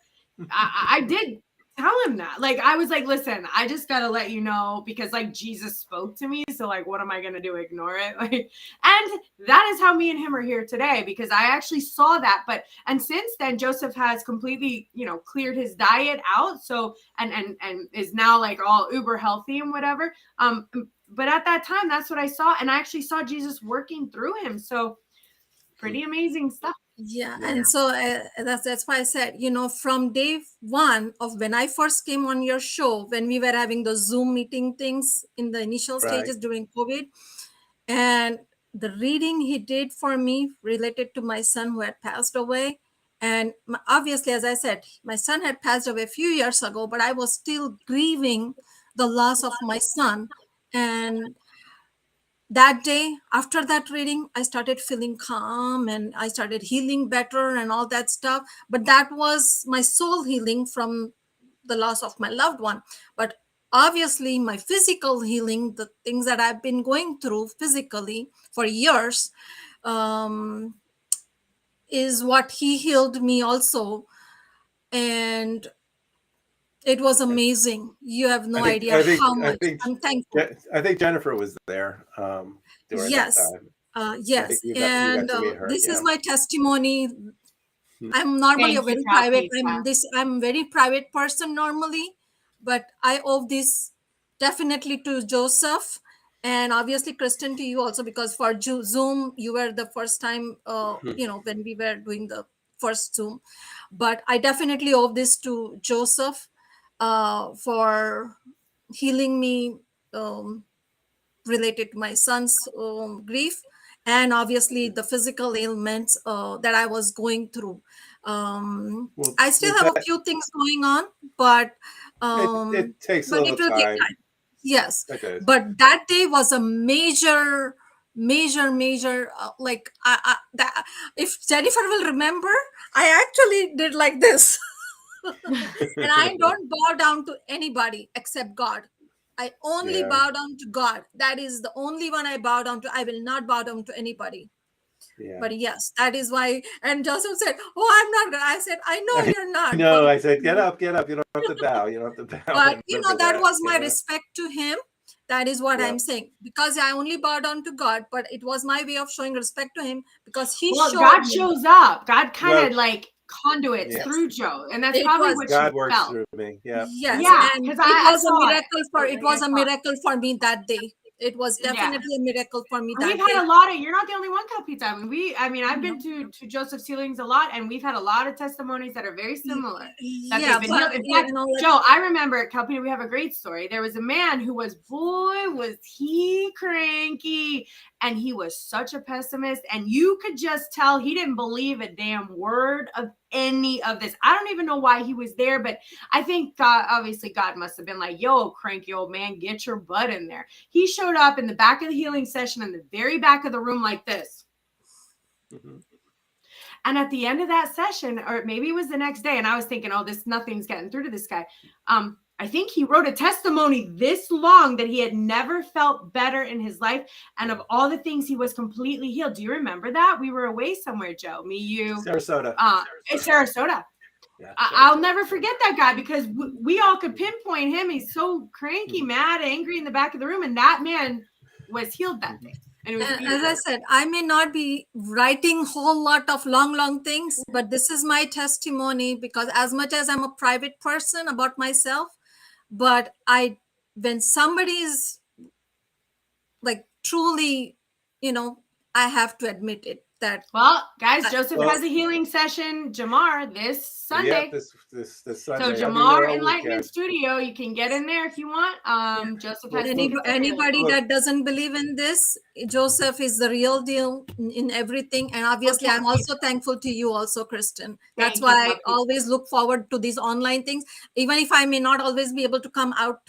I did tell him that. Like, I was like, listen, I just got to let you know, because like Jesus spoke to me. So like, what am I going to do? Ignore it? Like, and that is how me and him are here today, because I actually saw that. And since then, Joseph has completely, cleared his diet out. So, and is now like all uber healthy and whatever. But at that time, that's what I saw. And I actually saw Jesus working through him. So pretty amazing stuff. Yeah, and so that's why I said, from day one of when I first came on your show, when we were having the Zoom meeting things in the initial stages during COVID, and the reading he did for me related to my son who had passed away. And obviously, as I said, my son had passed away a few years ago, but I was still grieving the loss of my son. And that day, after that reading, I started feeling calm and I started healing better and all that stuff. But that was my soul healing from the loss of my loved one. But obviously, my physical healing, the things that I've been going through physically for years, is what he healed me also. And it was amazing. You have no idea how much. I'm thankful. I think Jennifer was there during that time. Yes. And this is my testimony. I'm normally a very private. I'm very private person normally, but I owe this definitely to Joseph, and obviously Kristen, to you also, because for Zoom you were the first time, when we were doing the first Zoom. But I definitely owe this to Joseph for healing me related to my son's grief, and obviously the physical ailments that I was going through. I still have a few things going on, but it takes a little will time. take time. Yes, but that day was a major like if Jennifer will remember, I actually did like this. And I don't bow down to anybody except God. I only bow down to God. That is the only one I bow down to. I will not bow down to anybody. But yes, that is why. And Joseph said, "Oh, I'm not gonna." I said, "I know you're not." No, I said, "Get up. You don't have to bow. You don't have to bow." But that was my respect to him. That is what I'm saying, because I only bow down to God. But it was my way of showing respect to him, because God shows up. God kind of like conduits through Joe, and that's probably what God works through me. Yes, and it was a miracle it was a miracle for me that day. It was definitely a miracle for me. We've had a lot of. You're not the only one, Kalpita. I've been to Joseph's healings a lot, and we've had a lot of testimonies that are very similar. In fact, Joe, I remember, Kalpita, we have a great story. There was a man who was he cranky, and he was such a pessimist, and you could just tell he didn't believe a damn word of any of this. I don't even know why he was there, but I think God must have been like, yo, cranky old man, get your butt in there. He showed up in the back of the healing session in the very back of the room like this. And at the end of that session, or maybe it was the next day, and I was thinking, nothing's getting through to this guy. I think he wrote a testimony this long that he had never felt better in his life. And of all the things, he was completely healed. Do you remember that? We were away somewhere, Joe, me, you. Sarasota. Sarasota. Yeah, I'll never forget that guy, because we all could pinpoint him. He's so cranky, mad, angry in the back of the room. And that man was healed that day. And as I said, I may not be writing a whole lot of long things, but this is my testimony, because as much as I'm a private person about myself, but when somebody is like truly, I have to admit it. Well, guys, Joseph has a healing session, Jamar, this Sunday. Yeah, this Sunday. So Jamar Enlightenment Studio, you can get in there if you want. Joseph has anybody that doesn't believe in this, Joseph is the real deal in everything. And obviously, I'm also thankful to you also, Kristen. That's why I always look forward to these online things, even if I may not always be able to come out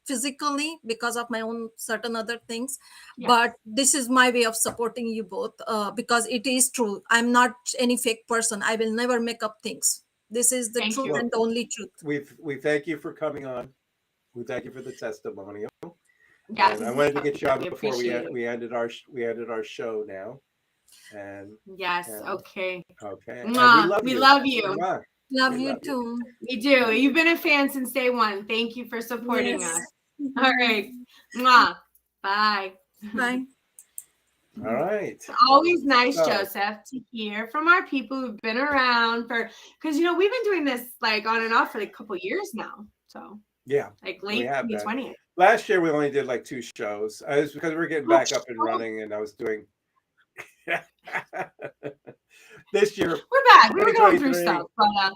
physically because of my own certain other things. Yes. But this is my way of supporting you both, because it is true. I'm not any fake person. I will never make up things. This is the Thank truth you. and the only truth. We thank you for coming on. We thank you for the testimonial. Yes, And I wanted to get you out we before appreciate it. we ended our show now. And Yes, okay. okay. Mwah. And We love you. Mwah. Love We you love you. too. We do. You've been a fan since day one. Thank you for supporting Yes. us. All right. Mwah. Bye. Bye. All right. It's always nice, So- Joseph, to hear from our people who've been around because we've been doing this like on and off for like a couple years now. So Yeah. like we late have been. 2020. Last year we only did like 2 shows. I was because we were getting back up and running, and I was doing. This year We're back. We were going through 2023, stuff, but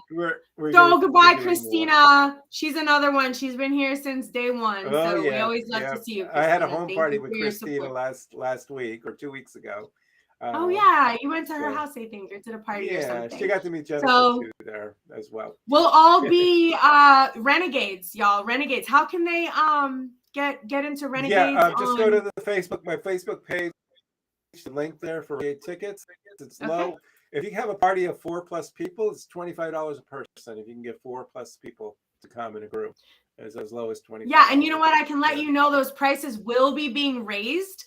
we're so gonna- goodbye, we're doing more. Christina. She's another one. She's been here since day one. Oh, So we yeah, always love yeah. to see you. I had a Christina. home Thank party you with for your Christina support. last week or 2 weeks ago. Oh yeah, you went to her so- house, I think, or to the party or Yeah, something. she got to meet Jennifer So- too there as well. We'll all be renegades, y'all. Renegades. How can they get into renegades? Yeah, just go on- to the my Facebook page. The link there for tickets. It's low. Okay. If you have a party of 4+ people, it's $25 a person. If you can get 4+ people to come in a group, it's as low as $25. Yeah, and you know what? I can let you know those prices will be being raised.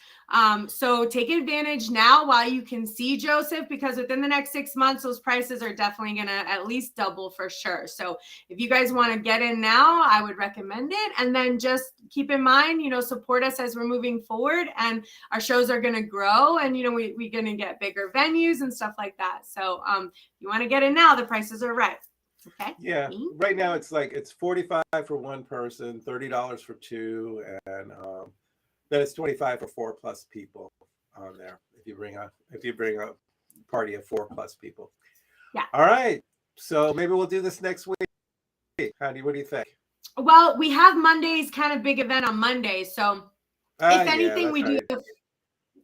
So take advantage now while you can see Joseph, because within the next 6 months, those prices are definitely going to at least double for sure. So if you guys want to get in now, I would recommend it. And then just keep in mind, support us as we're moving forward, and our shows are going to grow, and, we're going to get bigger venues and stuff like that. So you want to get in now, the prices are right. Okay. Yeah, right now it's $45 for one person, $30 for 2, and then it's $25 for 4+ people on there. If you bring a party of 4+ people. Yeah. All right. So maybe we'll do this next week. What do you think? Well, we have Monday's kind of big event on Monday. So if anything, we do.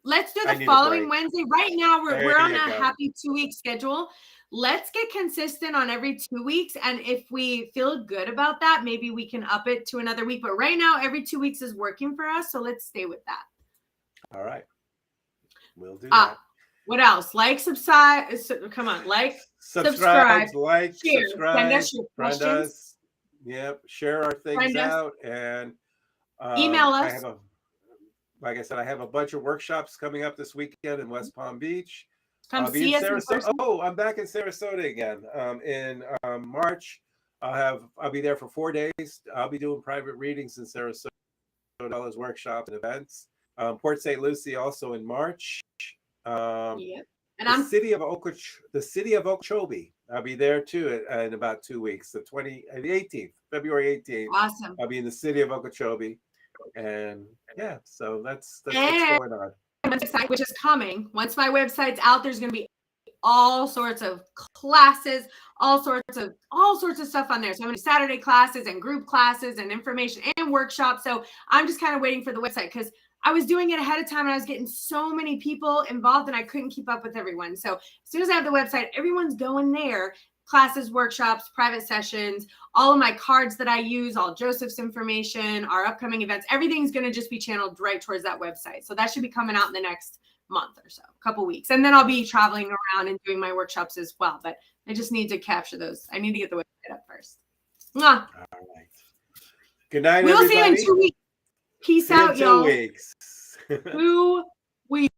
Let's do I the need a following break. Wednesday. Right now, There we're on you a go. happy 2-week schedule. Let's get consistent on every 2 weeks. And if we feel good about that, maybe we can up it to another week. But right now, every 2 weeks is working for us. So let's stay with that. All right. We'll do that. What else? Like, subscribe. Come on. Like, Subscribe, share, subscribe, send us your friend questions. us. Yep. Share our things Friend us. out. And Email us. Like I said, I have a bunch of workshops coming up this weekend in West Palm Beach. Come I'll be see in us in Sarasota. person. Oh, I'm back in Sarasota again. In March, I'll be there for 4 days. I'll be doing private readings in Sarasota, as workshops and events. Port St. Lucie also in March. Yep. And the city of Okeechobee. I'll be there too in about 2 weeks. The 18th, February 18th. Awesome. I'll be in the city of Okeechobee, and yeah, so that's what's And- going on. website, which is coming. Once my website's out, there's going to be all sorts of classes, all sorts of stuff on there. So I'm going to do Saturday classes and group classes and information and workshops. So I'm just kind of waiting for the website because I was doing it ahead of time and I was getting so many people involved and I couldn't keep up with everyone. So as soon as I have the website, everyone's going there. Classes, workshops, private sessions, all of my cards that I use, all Joseph's information, our upcoming events, everything's going to just be channeled right towards that website. So that should be coming out in the next month or so, a couple weeks. And then I'll be traveling around and doing my workshops as well. But I just need to capture those. I need to get the website up first. Mwah. All right. Good night, We'll everybody. see you in 2 weeks. Peace See you in out, 2 y'all. weeks. 2 weeks.